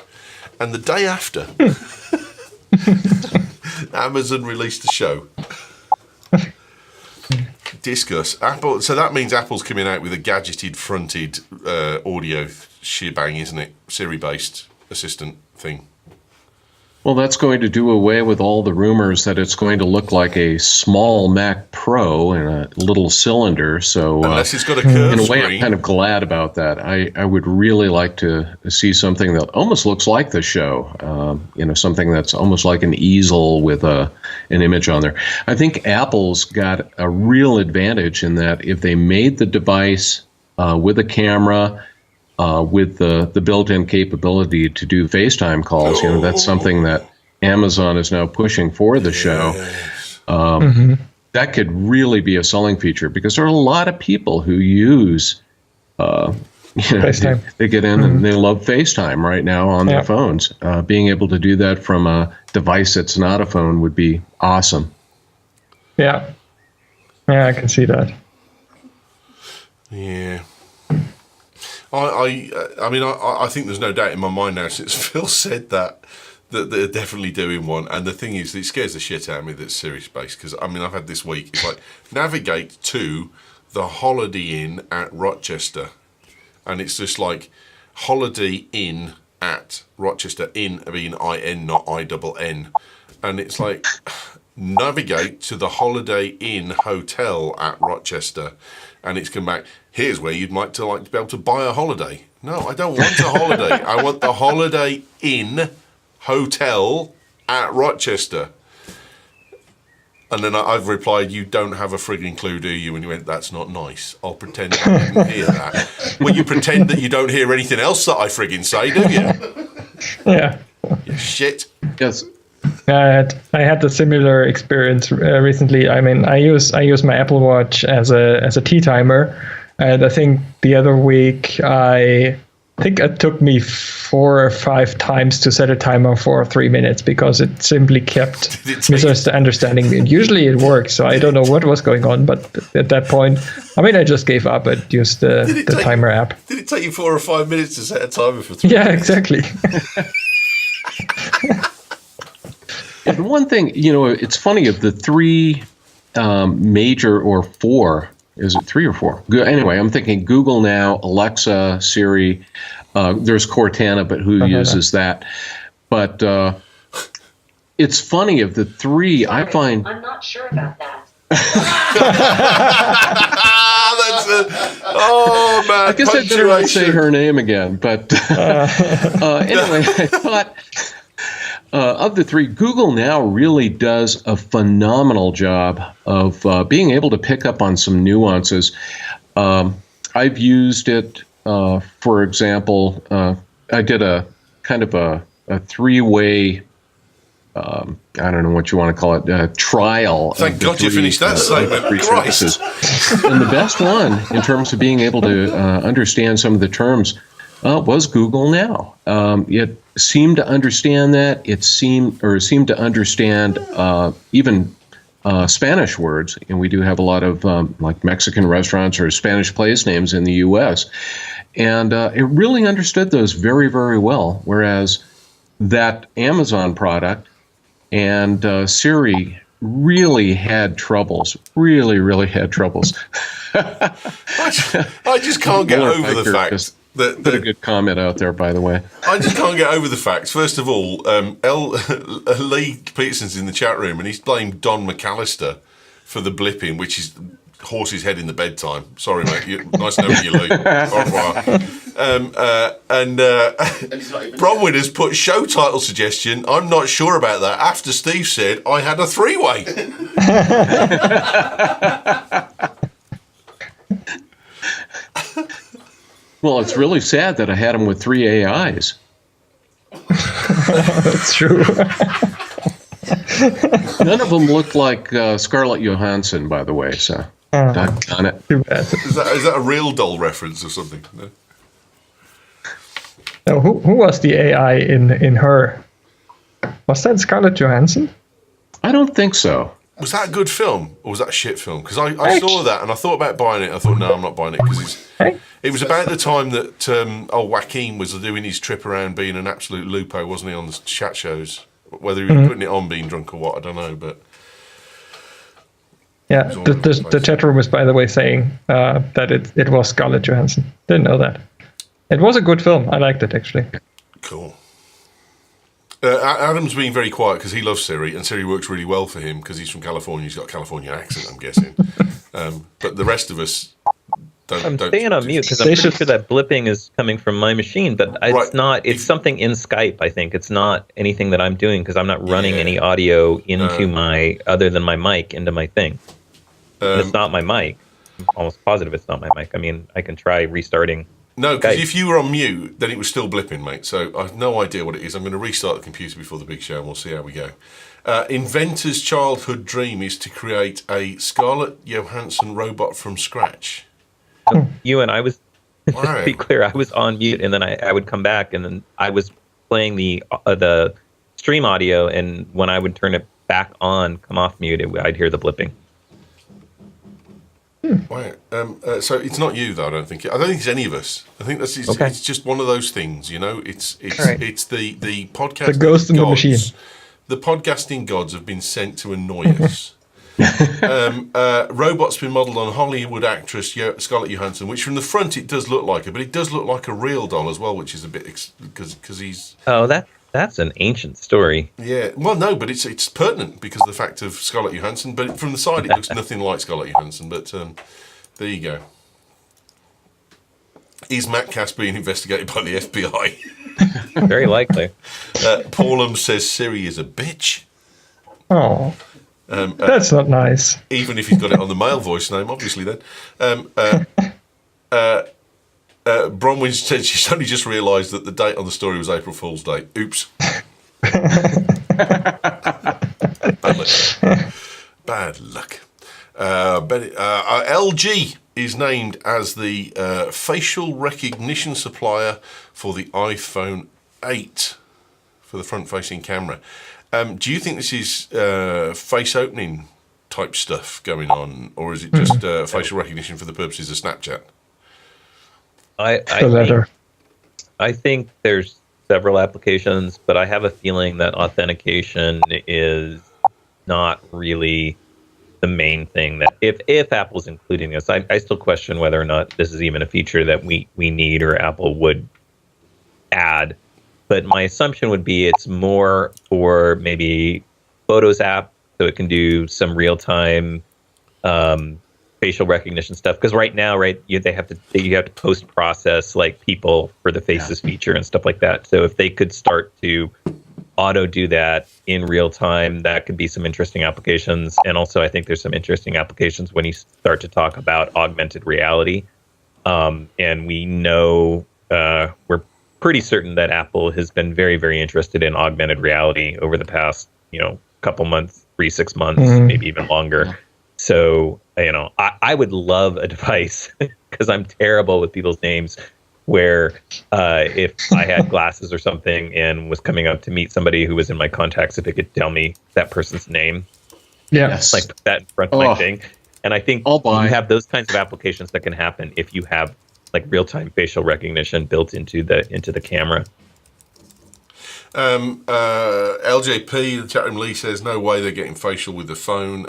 and the day after. Amazon released the show. Discuss Apple. So that means Apple's coming out with a gadgeted fronted audio shebang, isn't it? Siri-based assistant thing. Well, that's going to do away with all the rumors that it's going to look like a small Mac Pro in a little cylinder. So, unless it's got a curved in a way, screen. I'm kind of glad about that. I would really like to see something that almost looks like the show. Something that's almost like an easel with an image on there. I think Apple's got a real advantage in that if they made the device with a camera. With the built-in capability to do FaceTime calls, that's something that Amazon is now pushing for the show. That could really be a selling feature because there are a lot of people who use, FaceTime. They get in and they love FaceTime right now on their phones. Being able to do that from a device that's not a phone would be awesome. Yeah, I can see that. Yeah. I think there's no doubt in my mind now since Phil said that they're definitely doing one. And the thing is, it scares the shit out of me that it's Sirius-based because, I've had this week. It's like, navigate to the Holiday Inn at Rochester. And it's just like, Holiday Inn at Rochester, in being I-N, not I-double-N. And it's like, navigate to the Holiday Inn Hotel at Rochester. And it's come back, here's where you'd like to be able to buy a holiday. No, I don't want a holiday. I want the Holiday Inn Hotel at Rochester. And then I've replied, you don't have a frigging clue, do you? And you went, that's not nice. I'll pretend I didn't hear that. Well, you pretend that you don't hear anything else that I frigging say, do you? Yeah. You shit. Yes. I had a similar experience recently. I mean, I use my Apple Watch as a tea timer, and I think the other week I think it took me 4 or 5 times to set a timer for 3 minutes because it simply kept misunderstanding me. And usually it works, so I don't know what was going on. But at that point, I mean, I just gave up and used the timer app. Did it take you 4 or 5 minutes to set a timer for 3 Yeah, minutes? exactly. And one thing, it's funny, of the 3 major, or 4, is it 3 or 4? Anyway, I'm thinking Google Now, Alexa, Siri. There's Cortana, but who uses that? But it's funny, of the 3, I find... I'm not sure about that. Oh, man. I guess I better not say her name again. But anyway, I thought... of the 3, Google Now really does a phenomenal job of being able to pick up on some nuances. I've used it, for example, I did a kind of a 3-way, I don't know what you want to call it, trial. Thank God you finished that segment. Services. And the best one, in terms of being able to understand some of the terms, was Google Now. It seemed to understand that. It seemed to understand even Spanish words, and we do have a lot of like Mexican restaurants or Spanish place names in the U.S. And it really understood those very, very well. Whereas that Amazon product and Siri really had troubles. Really had troubles. I just can't get over the fact that put a good comment out there, by the way. I just can't get over the facts. First of all, Lee Peterson's in the chat room, and he's blamed Don McAllister for the blipping, which is horse's head in the bedtime. Sorry, mate. Nice knowing you, Lee. Au revoir. Bronwyn has put show title suggestion. I'm not sure about that. After Steve said I had a 3-way. Well, it's really sad that I had him with 3 AIs. That's true. None of them looked like Scarlett Johansson, by the way. So, doggone it. Too bad. Is that a real doll reference or something? No? No, who was the AI in her? Was that Scarlett Johansson? I don't think so. Was that a good film or was that a shit film? Because I saw that and I thought about buying it. I thought, no, I'm not buying it because it was about the time that Joaquin was doing his trip around being an absolute lupo, wasn't he, on the chat shows? Whether he was putting it on being drunk or what, I don't know. But yeah, the chat room was, by the way, saying that it was Scarlett Johansson. Didn't know that. It was a good film. I liked it, actually. Cool. Adam's being very quiet because he loves Siri, and Siri works really well for him because he's from California. He's got a California accent, I'm guessing. But the rest of us don't. I'm staying on mute because I'm pretty sure that blipping is coming from my machine, but it's not. It's something in Skype, I think. It's not anything that I'm doing because I'm not running any audio into my, other than my mic, into my thing. And it's not my mic. I'm almost positive it's not my mic. I mean, I can try restarting. No, because if you were on mute, then it was still blipping, mate. So I have no idea what it is. I'm going to restart the computer before the big show, and we'll see how we go. Inventor's childhood dream is to create a Scarlett Johansson robot from scratch. You and I was, to be clear, I was on mute, and then I would come back, and then I was playing the stream audio, and when I would turn it back on, come off mute, I'd hear the blipping. Right. So it's not you, though. I don't think it's any of us. I think it's just one of those things. You know, it's the podcast. The ghost in the machine. The podcasting gods have been sent to annoy us. Robot's been modelled on Hollywood actress Scarlett Johansson, which from the front it does look like her, but it does look like a real doll as well, which is a bit because he's. Oh, that's an ancient story. Yeah, well, no, but it's pertinent because of the fact of Scarlett Johansson. But from the side, it looks nothing like Scarlett Johansson. But there you go. Is Matt Cass being investigated by the FBI? Very likely. Paulum says Siri is a bitch. Oh, that's not nice. Even if he's got it on the male voice name, obviously. Then. Bronwyn said she's only just realised that the date on the story was April Fool's Day. Oops. Bad luck. LG is named as the facial recognition supplier for the iPhone 8 for the front-facing camera. Do you think this is face opening type stuff going on, or is it just facial recognition for the purposes of Snapchat? I think there's several applications, but I have a feeling that authentication is not really the main thing. That if Apple's including this, I still question whether or not this is even a feature that we need or Apple would add. But my assumption would be it's more for maybe Photos app, so it can do some real-time facial recognition stuff. Because right now, you have to post-process like people for the faces feature and stuff like that. So if they could start to auto do that in real time, that could be some interesting applications. And also, I think there's some interesting applications when you start to talk about augmented reality. And we know we're pretty certain that Apple has been very, very interested in augmented reality over the past, couple months, 3-6 months, maybe even longer. So, I would love a device because I'm terrible with people's names where if I had glasses or something and was coming up to meet somebody who was in my contacts, if it could tell me that person's name, like put that in front of my thing. And I think you have those kinds of applications that can happen if you have like real-time facial recognition built into the camera. LJP, the chat room Lee says, no way they're getting facial with the phone.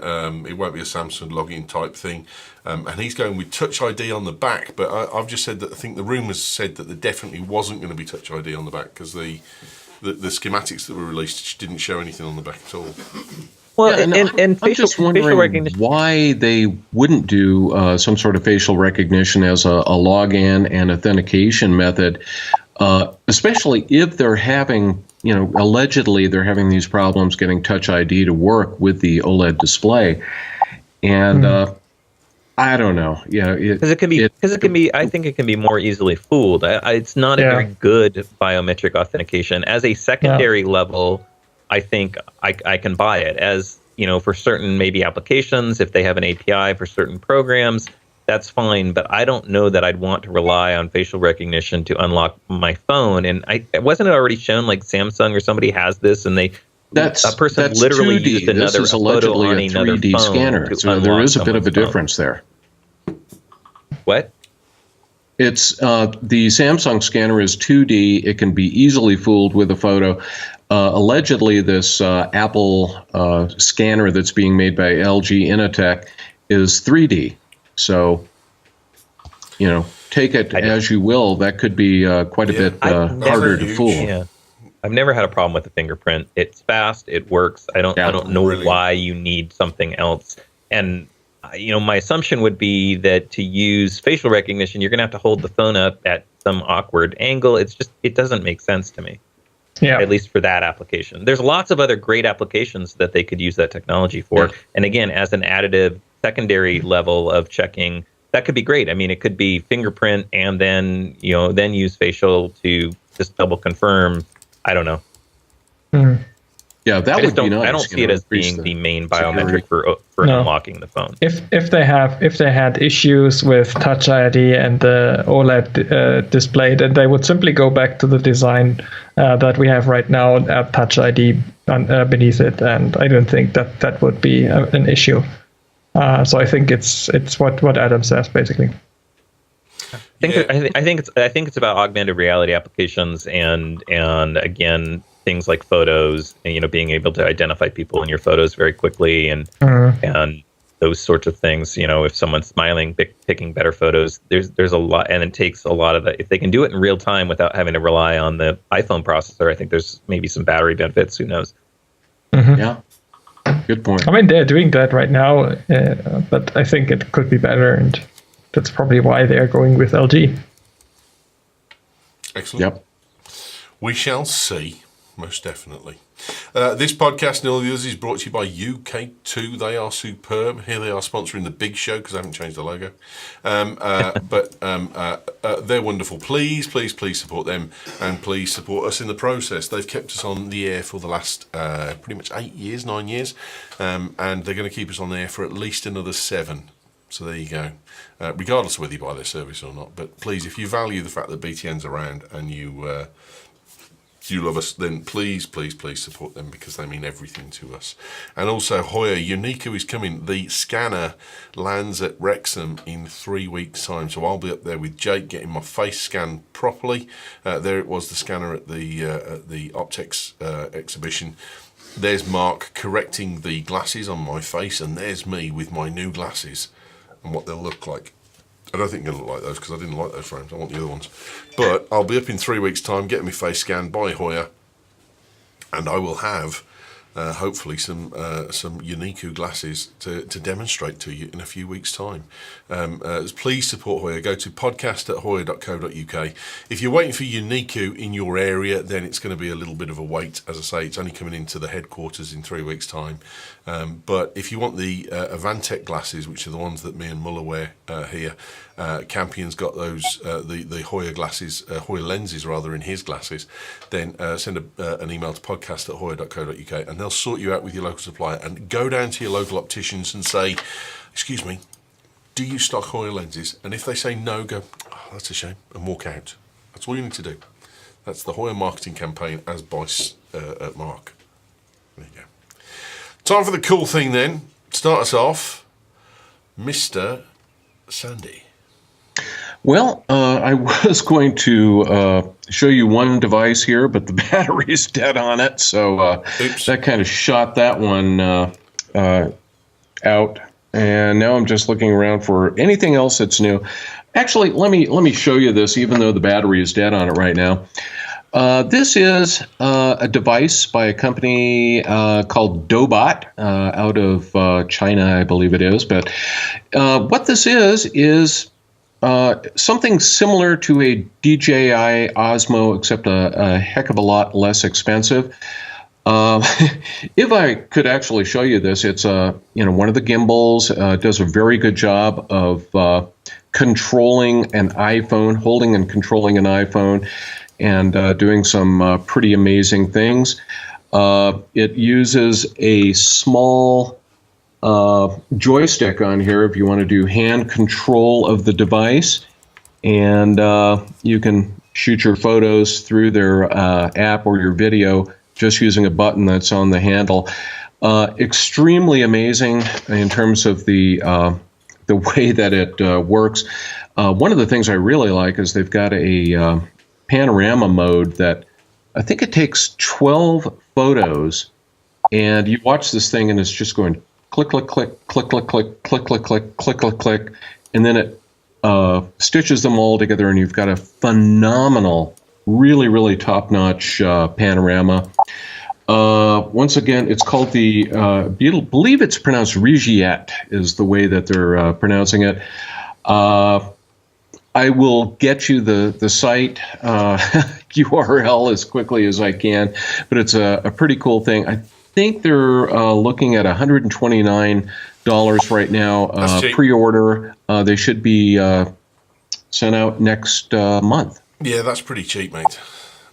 It won't be a Samsung login type thing. And he's going with Touch ID on the back. But I've just said that I think the rumours said that there definitely wasn't going to be Touch ID on the back because the schematics that were released didn't show anything on the back at all. Well, and I'm just wondering facial recognition, why they wouldn't do some sort of facial recognition as a login and authentication method, especially if they're having, allegedly they're having these problems getting Touch ID to work with the OLED display. And I don't know. Because it can be. I think it can be more easily fooled. It's not a very good biometric authentication. As a secondary level, I think I can buy it. As for certain maybe applications, if they have an API for certain programs, that's fine. But I don't know that I'd want to rely on facial recognition to unlock my phone. And wasn't it already shown like Samsung or somebody has this, and a person literally 2D. used another this is allegedly photo on a another 3D phone scanner. So there is a bit of a difference there. What? It's the Samsung scanner is 2D. It can be easily fooled with a photo. Allegedly, this Apple scanner that's being made by LG Innotek is 3D. So, take it as you will. That could be quite a bit harder to fool. Yeah. I've never had a problem with the fingerprint. It's fast. It works. I don't know why you need something else. And my assumption would be that to use facial recognition, you're going to have to hold the phone up at some awkward angle. It doesn't make sense to me. Yeah. At least for that application. There's lots of other great applications that they could use that technology for. Yeah. And again, as an additive secondary level of checking, that could be great. I mean, it could be fingerprint and then use facial to just double confirm. I don't know. Mm. Yeah, that would be nice. I don't see it as being the main biometric for unlocking the phone. If they had issues with Touch ID and the OLED display, then they would simply go back to the design that we have right now, Touch ID beneath it, and I don't think that would be an issue. So I think it's what Adam says basically. I think it's about augmented reality applications and again, things like photos and being able to identify people in your photos very quickly and those sorts of things. If someone's smiling, picking better photos, there's a lot, and it takes a lot of that. If they can do it in real time without having to rely on the iPhone processor, I think there's maybe some battery benefits. Who knows? Mm-hmm. Yeah, good point. I mean, they're doing that right now, but I think it could be better, and that's probably why they're going with LG. Excellent. Yep. We shall see. Most definitely. This podcast and all the others is brought to you by UK2. They are superb. Here they are sponsoring the big show because I haven't changed the logo. But they're wonderful. Please support them and please support us in the process. They've kept us on the air for the last pretty much 9 years. And they're going to keep us on the air for at least another 7. So there you go. Regardless of whether you buy their service or not. But please, if you value the fact that BTN's around and you love us, then please support them, because they mean everything to us. And also, Hoya, Unico is coming. The scanner lands at Wrexham in 3 weeks' time. So I'll be up there with Jake getting my face scanned properly. There it was, the scanner at the Optex exhibition. There's Mark correcting the glasses on my face, and there's me with my new glasses and what they'll look like. I don't think I'm going to look like those, because I didn't like those frames. I want the other ones. But I'll be up in 3 weeks' time getting my face scanned by Hoya, and I will have hopefully some Unico glasses to demonstrate to you in a few weeks' time. Please support Hoya. Go to podcast@hoya.co.uk. If you're waiting for Unico in your area, then it's going to be a little bit of a wait. As I say, it's only coming into the headquarters in 3 weeks' time. But if you want the Avantec glasses, which are the ones that me and Muller wear here, Campion's got those, the Hoya glasses, Hoya lenses rather, in his glasses, then send an email to podcast@hoya.co.uk, and they'll sort you out with your local supplier. And go down to your local opticians and say, excuse me, do you stock Hoya lenses? And if they say no, go, oh, that's a shame, and walk out. That's all you need to do. That's the Hoya marketing campaign as by Mark. There you go. Time for the cool thing then. Start us off, Mr. Sande. Well, I was going to show you one device here, but the battery's dead on it, so that kind of shot that one out. And now I'm just looking around for anything else that's new. Actually, let me show you this, even though the battery is dead on it right now. This is a device by a company called Dobot out of China, I believe it is. But what this is something similar to a DJI Osmo, except a heck of a lot less expensive. If I could actually show you this, it's one of the gimbals. Does a very good job of controlling an iPhone, holding and controlling an iPhone, and doing some pretty amazing things. It uses a small joystick on here if you want to do hand control of the device, and you can shoot your photos through their app or your video just using a button that's on the handle. Extremely amazing in terms of the way that it works. One of the things I really like is they've got a panorama mode that I think it takes 12 photos, and you watch this thing and it's just going click, click, click, click, click, click, click, click, click, click, click, click, and then it stitches them all together, and you've got a phenomenal, really, really top-notch panorama. Once again, it's called the, I believe it's pronounced Regiette is the way that they're pronouncing it. I will get you the site URL as quickly as I can, but it's a pretty cool thing. I think they're looking at $129 right now. Pre-order. They should be sent out next month. Yeah, that's pretty cheap, mate.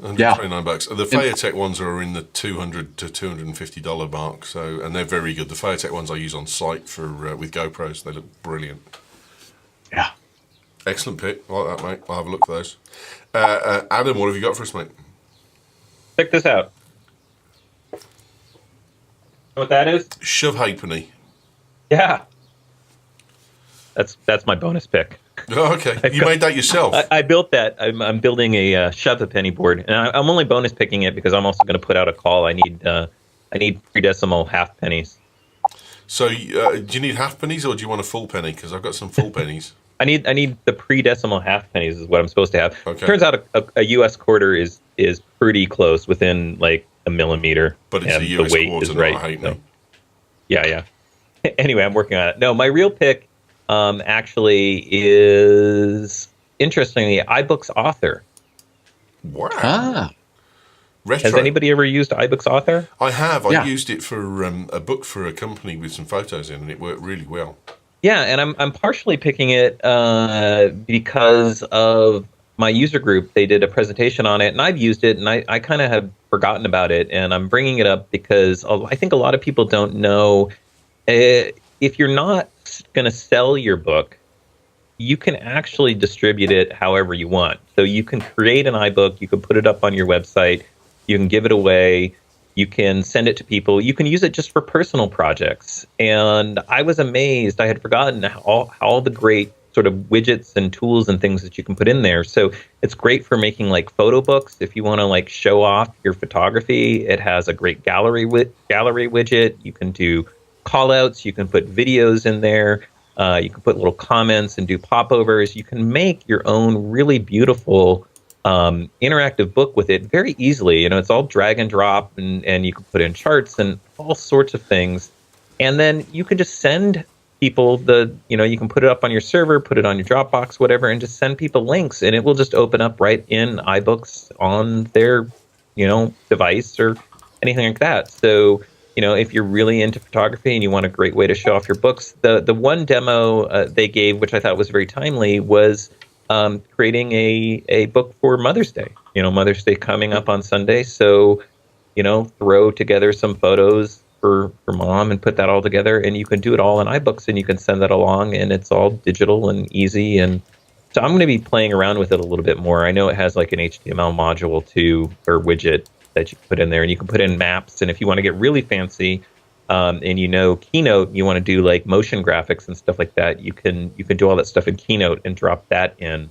$129. The Fayetech ones are in the $200 to $250 mark, so, and they're very good. The Fayetech ones I use on site for with GoPros. They look brilliant. Yeah. Excellent pick. I like that, mate. I'll have a look for those. Adam, what have you got for us, mate? Check this out. Know what that is? Shove halfpenny. Yeah. That's my bonus pick. Oh, okay. You made that yourself? I built that. I'm building a shove a penny board, and I'm only bonus picking it because I'm also going to put out a call. I need 3 decimal half pennies. So do you need half pennies or do you want a full penny? Because I've got some full pennies. I need the pre-decimal half pennies is what I'm supposed to have. Okay. Turns out a U.S. quarter is pretty close, within like a millimeter. But it's and a US the weight quarter, is right. not a halfpenny. So, yeah. Anyway, I'm working on it. No, my real pick actually is, interestingly, iBooks Author. Wow. Retro. Has anybody ever used iBooks Author? I have. I used it for a book for a company with some photos in, and it worked really well. Yeah, and I'm partially picking it because of my user group. They did a presentation on it, and I've used it, and I kind of have forgotten about it, and I'm bringing it up because I think a lot of people don't know. If you're not going to sell your book, you can actually distribute it however you want. So you can create an iBook, you can put it up on your website, you can give it away, you can send it to people, you can use it just for personal projects. And I was amazed, I had forgotten all the great sort of widgets and tools and things that you can put in there. So it's great for making like photo books. If you want to like show off your photography, it has a great gallery widget. You can do call outs, you can put videos in there. You can put little comments and do popovers. You can make your own really beautiful interactive book with it very easily. It's all drag and drop, and you can put in charts and all sorts of things. And then you can just send people you can put it up on your server, put it on your Dropbox, whatever, and just send people links, and it will just open up right in iBooks on their, device or anything like that. So, if you're really into photography and you want a great way to show off your books, the one demo they gave, which I thought was very timely, was creating a book for Mother's Day. Mother's Day coming up on Sunday. So, throw together some photos for mom and put that all together, and you can do it all in iBooks, and you can send that along, and it's all digital and easy. And so I'm going to be playing around with it a little bit more. I know it has like an HTML module too, or widget that you can put in there, and you can put in maps. And if you want to get really fancy, and Keynote, you want to do like motion graphics and stuff like that, you can do all that stuff in Keynote and drop that in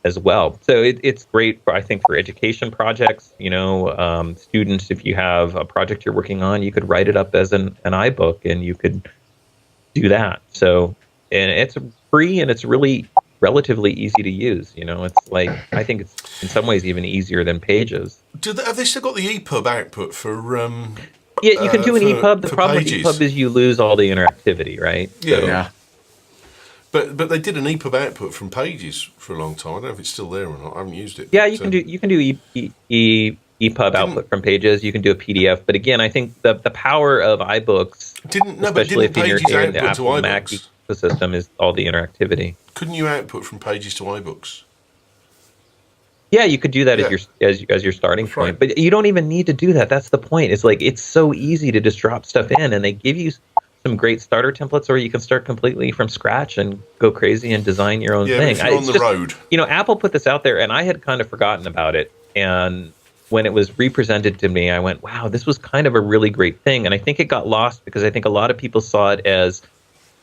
as well. So it's great for, I think, for education projects. Students, if you have a project you're working on, you could write it up as an iBook, and you could do that. So, and it's free, and it's really relatively easy to use. It's like, I think it's in some ways even easier than Pages. Have they still got the EPUB output for? Yeah, you can do an EPUB. The problem Pages. with EPUB is you lose all the interactivity, right? Yeah. So, Yeah. But they did an EPUB output from Pages for a long time. I don't know if it's still there or not. I haven't used it. yeah, you can do EPUB output from Pages. You can do a PDF. But again, I think the power of iBooks, especially if you're in the Apple Mac ecosystem, is all the interactivity. Couldn't you output from Pages to iBooks? Yeah, you could do that as your starting point, but you don't even need to do that. That's the point. It's like, it's so easy to just drop stuff in, and they give you some great starter templates, or you can start completely from scratch and go crazy and design your own thing. If you're on the road. Apple put this out there, and I had kind of forgotten about it. And when it was represented to me, I went, wow, this was kind of a really great thing. And I think it got lost because I think a lot of people saw it as,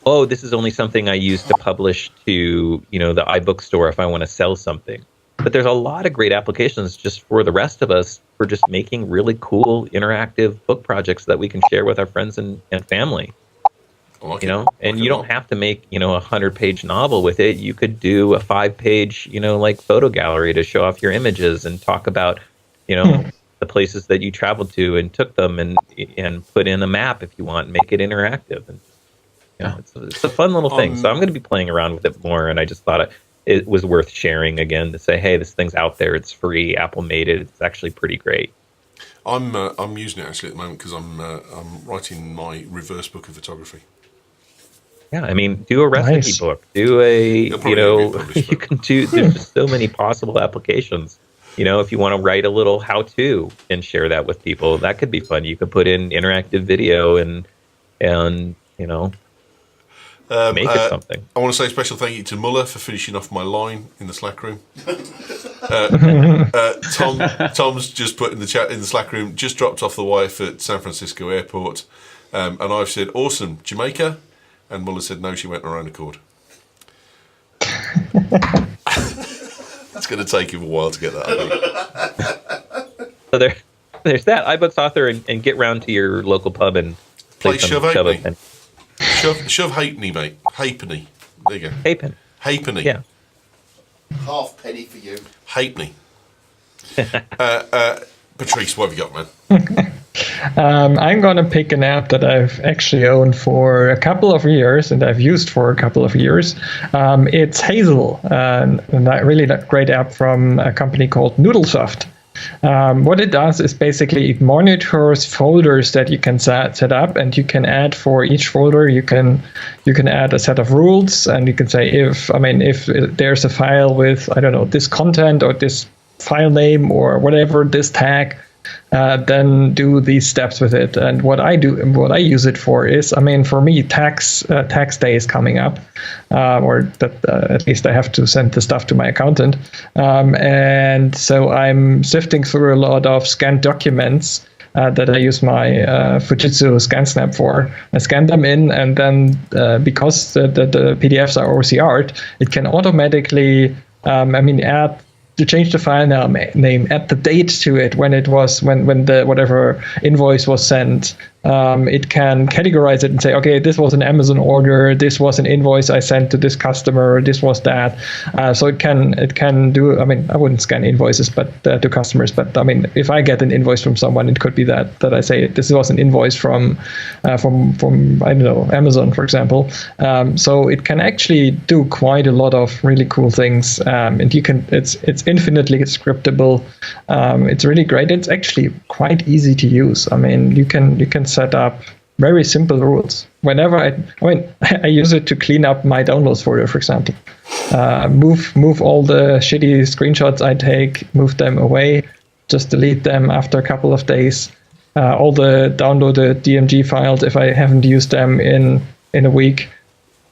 oh, this is only something I use to publish to, the iBook store if I want to sell something. But there's a lot of great applications just for the rest of us for just making really cool interactive book projects that we can share with our friends and family. And you don't have to make, a 100-page novel with it. You could do a 5-page, like photo gallery to show off your images and talk about, the places that you traveled to and took them, and put in a map if you want, make it interactive. And it's a fun little thing. So I'm going to be playing around with it more, and I just thought it was worth sharing again to say, hey, this thing's out there. It's free. Apple made it. It's actually pretty great. I'm using it actually at the moment because I'm writing my reverse book of photography. Yeah, I mean, do a recipe book. Do you can do. There's just so many possible applications. If you want to write a little how-to and share that with people, that could be fun. You could put in interactive video and make it something. I want to say a special thank you to Muller for finishing off my line in the Slack room. Tom's just put in the chat in the Slack room, just dropped off the wife at San Francisco airport, and I've said, awesome, Jamaica, and Muller said no, she went on her own accord. It's going to take him a while to get that, I think. So there's that. iBooks author, and get round to your local pub and play Shove Halfpenny. Halfpenny. Shove Halfpenny, mate. Halfpenny. There you go. Halfpenny. Yeah. Halfpenny for you. Halfpenny. Patrice, what have you got, man? I'm going to pick an app that I've actually owned for a couple of years and I've used for a couple of years. It's Hazel, a really great app from a company called Noodlesoft. What it does is basically it monitors folders that you can set up, and you can add for each folder. You can add a set of rules, and you can say if there's a file with, I don't know, this content or this file name or whatever, this tag, then do these steps with it. And what I use it for is, I mean, for me, tax day is coming up, or that at least I have to send the stuff to my accountant, and so I'm sifting through a lot of scanned documents that I use my Fujitsu ScanSnap for. I scan them in, and then because the PDFs are OCR'd, it can automatically, add to change the file name, add the date to it when the whatever invoice was sent. It can categorize it and say, okay, this was an Amazon order, this was an invoice I sent to this customer, this was that. So it can do. I mean, I wouldn't scan invoices, but to customers. But I mean, if I get an invoice from someone, it could be that I say this was an invoice from I don't know, Amazon, for example. So it can actually do quite a lot of really cool things, and it's infinitely scriptable. It's really great. It's actually quite easy to use. I mean, you can set up very simple rules. Whenever I use it to clean up my downloads folder, for example. Move all the shitty screenshots I take, move them away, just delete them after a couple of days. All the downloaded DMG files, if I haven't used them in a week,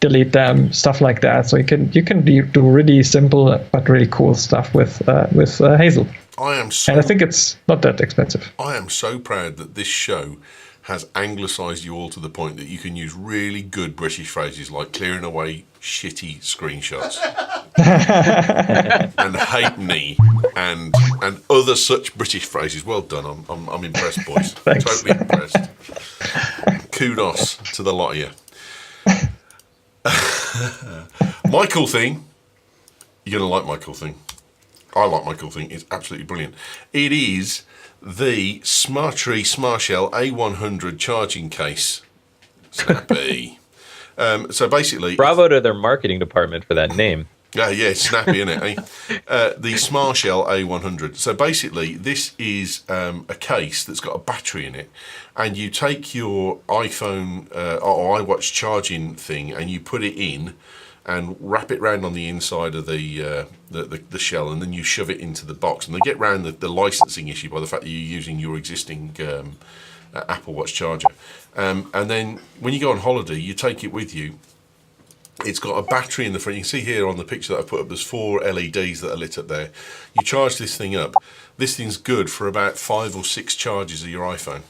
delete them, stuff like that. So you can do really simple but really cool stuff with Hazel. And I think it's not that expensive. I am so proud that this show has anglicised you all to the point that you can use really good British phrases like clearing away shitty screenshots and hate me and other such British phrases. Well done. I'm impressed, boys. Thanks. Totally impressed. Kudos to the lot of you. My cool thing, you're going to like my cool thing. I like my cool thing. It's absolutely brilliant. It is the Smartree Smartshell A100 charging case. Snappy. So basically... Bravo to their marketing department for that name. Yeah, it's snappy, isn't it? The Smartshell A100. So basically, this is a case that's got a battery in it, and you take your iPhone or iWatch charging thing, and you put it in, and wrap it round on the inside of the shell, and then you shove it into the box. And they get round the licensing issue by the fact that you're using your existing Apple Watch charger. And then when you go on holiday, you take it with you. It's got a battery in the front. You can see here on the picture that I put up, there's 4 LEDs that are lit up there. You charge this thing up. This thing's good for about 5 or 6 charges of your iPhone.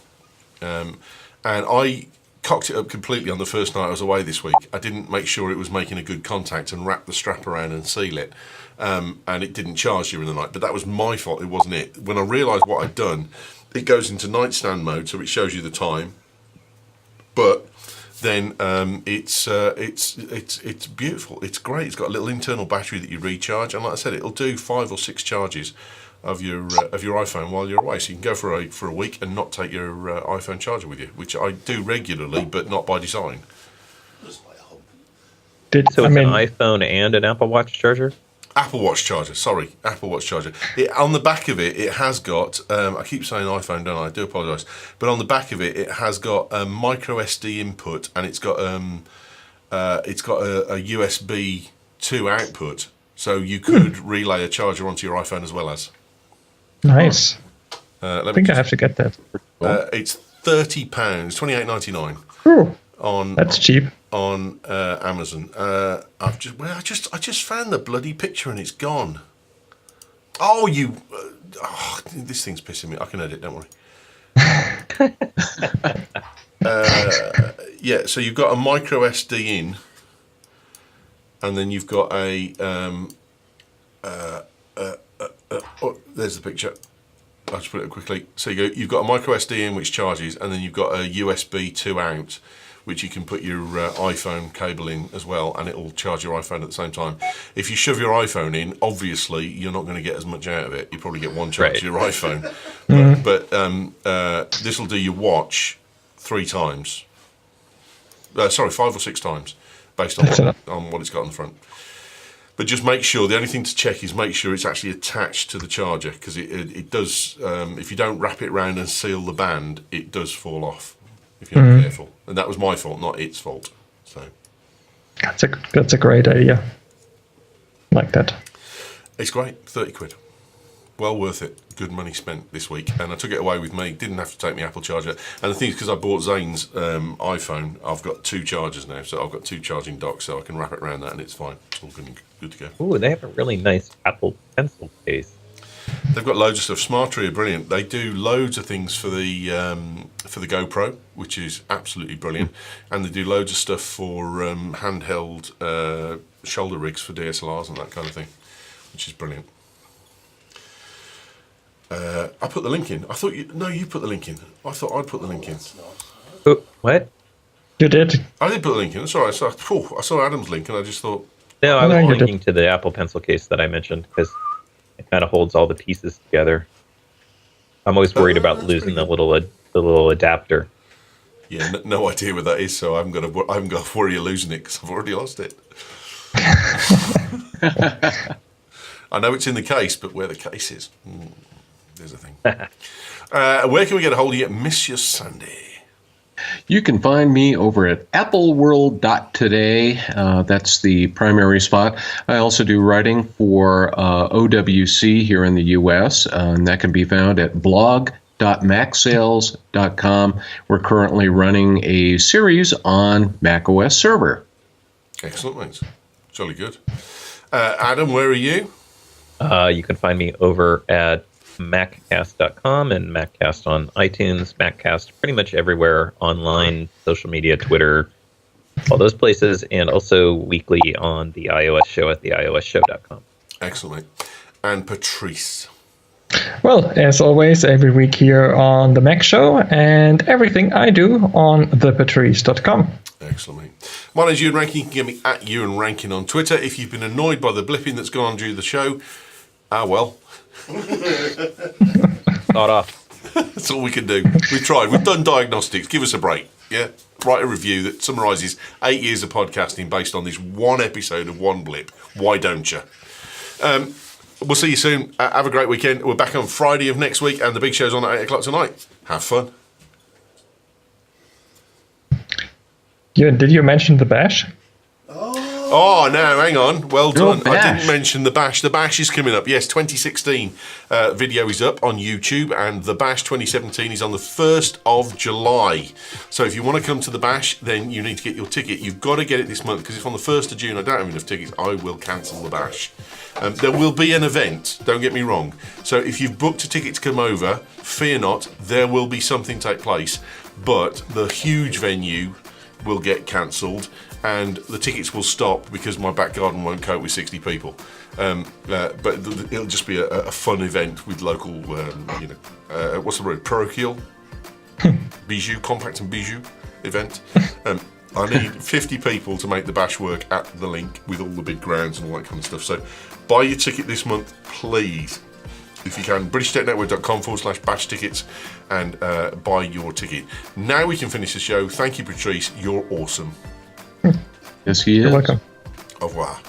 And I cocked it up completely on the first night I was away this week. I didn't make sure it was making a good contact and wrap the strap around and seal it. And it didn't charge during the night. But that was my fault, it wasn't it. When I realised what I'd done, it goes into nightstand mode, so it shows you the time. But then it's beautiful. It's great. It's got a little internal battery that you recharge, and like I said, it'll do 5 or 6 charges of your iPhone while you're away. So you can go for a week and not take your iPhone charger with you, which I do regularly, but not by design. An iPhone and an Apple Watch charger? Apple Watch charger, sorry, Apple Watch charger. On the back of it, it has got, I keep saying iPhone, don't I? I do apologise. But on the back of it, it has got a micro SD input, and it's got a USB 2 output, so you could relay a charger onto your iPhone as well as. Nice. I think I have to get that. It's £30, £28.99. Ooh, on that's cheap. On Amazon. I just found the bloody picture and it's gone. Oh, this thing's pissing me. I can edit, don't worry. Yeah, so you've got a micro SD in, and then you've got a there's the picture. I'll just put it quickly. So you've got a micro SD in which charges, and then you've got a USB 2 out, which you can put your iPhone cable in as well, and it'll charge your iPhone at the same time. If you shove your iPhone in, obviously you're not going to get as much out of it. You probably get one charge of your iPhone, but this will do your watch 3 times. 5 or 6 times, based on what it's got on the front. But just make sure, the only thing to check is make sure it's actually attached to the charger, because it does, if you don't wrap it round and seal the band, it does fall off if you're not careful. And that was my fault, not its fault. So that's a great idea. Like that. It's great, 30 quid. Well worth it. good money spent this week, and I took it away with me. Didn't have to take my Apple charger. And the thing is, because I bought Zane's iPhone, I've got 2 chargers now, so I've got 2 charging docks, so I can wrap it around that, and it's fine. It's all good to go. Ooh, they have a really nice Apple Pencil case. They've got loads of stuff. Smarttree are brilliant. They do loads of things for the GoPro, which is absolutely brilliant, and they do loads of stuff for handheld shoulder rigs for DSLRs and that kind of thing, which is brilliant. I put the link in. I thought you put the link in. I thought I'd put the link in. Oh, what? You did. I did put the link in. Sorry, I saw Adam's link and I just thought. No, I No, was you linking to the Apple Pencil case that I mentioned because it kind of holds all the pieces together. I'm always worried about losing the little adapter. Yeah, no idea what that is, so I'm gonna worry of losing it because I've already lost it. I know it's in the case, but where the case is, there's a thing. Where can we get a hold of you, Monsieur Sande? You can find me over at appleworld.today. That's the primary spot. I also do writing for OWC here in the U.S., and that can be found at blog.macsales.com. We're currently running a series on macOS Server. Excellent, mate. Jolly good. Adam, where are you? You can find me over at maccast.com and Maccast on iTunes, Maccast pretty much everywhere online, social media, Twitter, all those places, and also weekly on the iOS show at theiOSshow.com. Excellent, mate. And Patrice. Well, as always, every week here on the Mac Show, and everything I do on thepatrice.com. Excellent, mate. My name's Ewan Rankin. You can get me at Ewan Rankin on Twitter. If you've been annoyed by the blipping that's gone on during the show, well. Not off. That's all we can do. We've tried. We've done diagnostics. Give us a break. Yeah. Write a review that summarises 8 years of podcasting based on this one episode of one blip. Why don't you? We'll see you soon. Have a great weekend. We're back on Friday of next week, and the big show's on at 8 o'clock tonight. Have fun. Did you mention the bash? Oh, no, hang on. Well Your done. I bash. didn't mention the bash. The bash is coming up. Yes, 2016 video is up on YouTube, and the bash 2017 is on the 1st of July. So if you want to come to the bash, then you need to get your ticket. You've got to get it this month, because if on the 1st of June I don't have enough tickets, I will cancel the bash. There will be an event, don't get me wrong. So if you've booked a ticket to come over, fear not, there will be something take place. But the huge venue will get cancelled, and the tickets will stop because my back garden won't cope with 60 people. But it'll just be a fun event with local, what's the word? Parochial? Bijou, compact and bijou event. I need 50 people to make the bash work at the link with all the big grounds and all that kind of stuff. So buy your ticket this month, please. If you can, BritishTechNetwork.com/bash tickets and buy your ticket. Now we can finish the show. Thank you, Patrice. You're awesome. Yes, he is. You're welcome. Au revoir.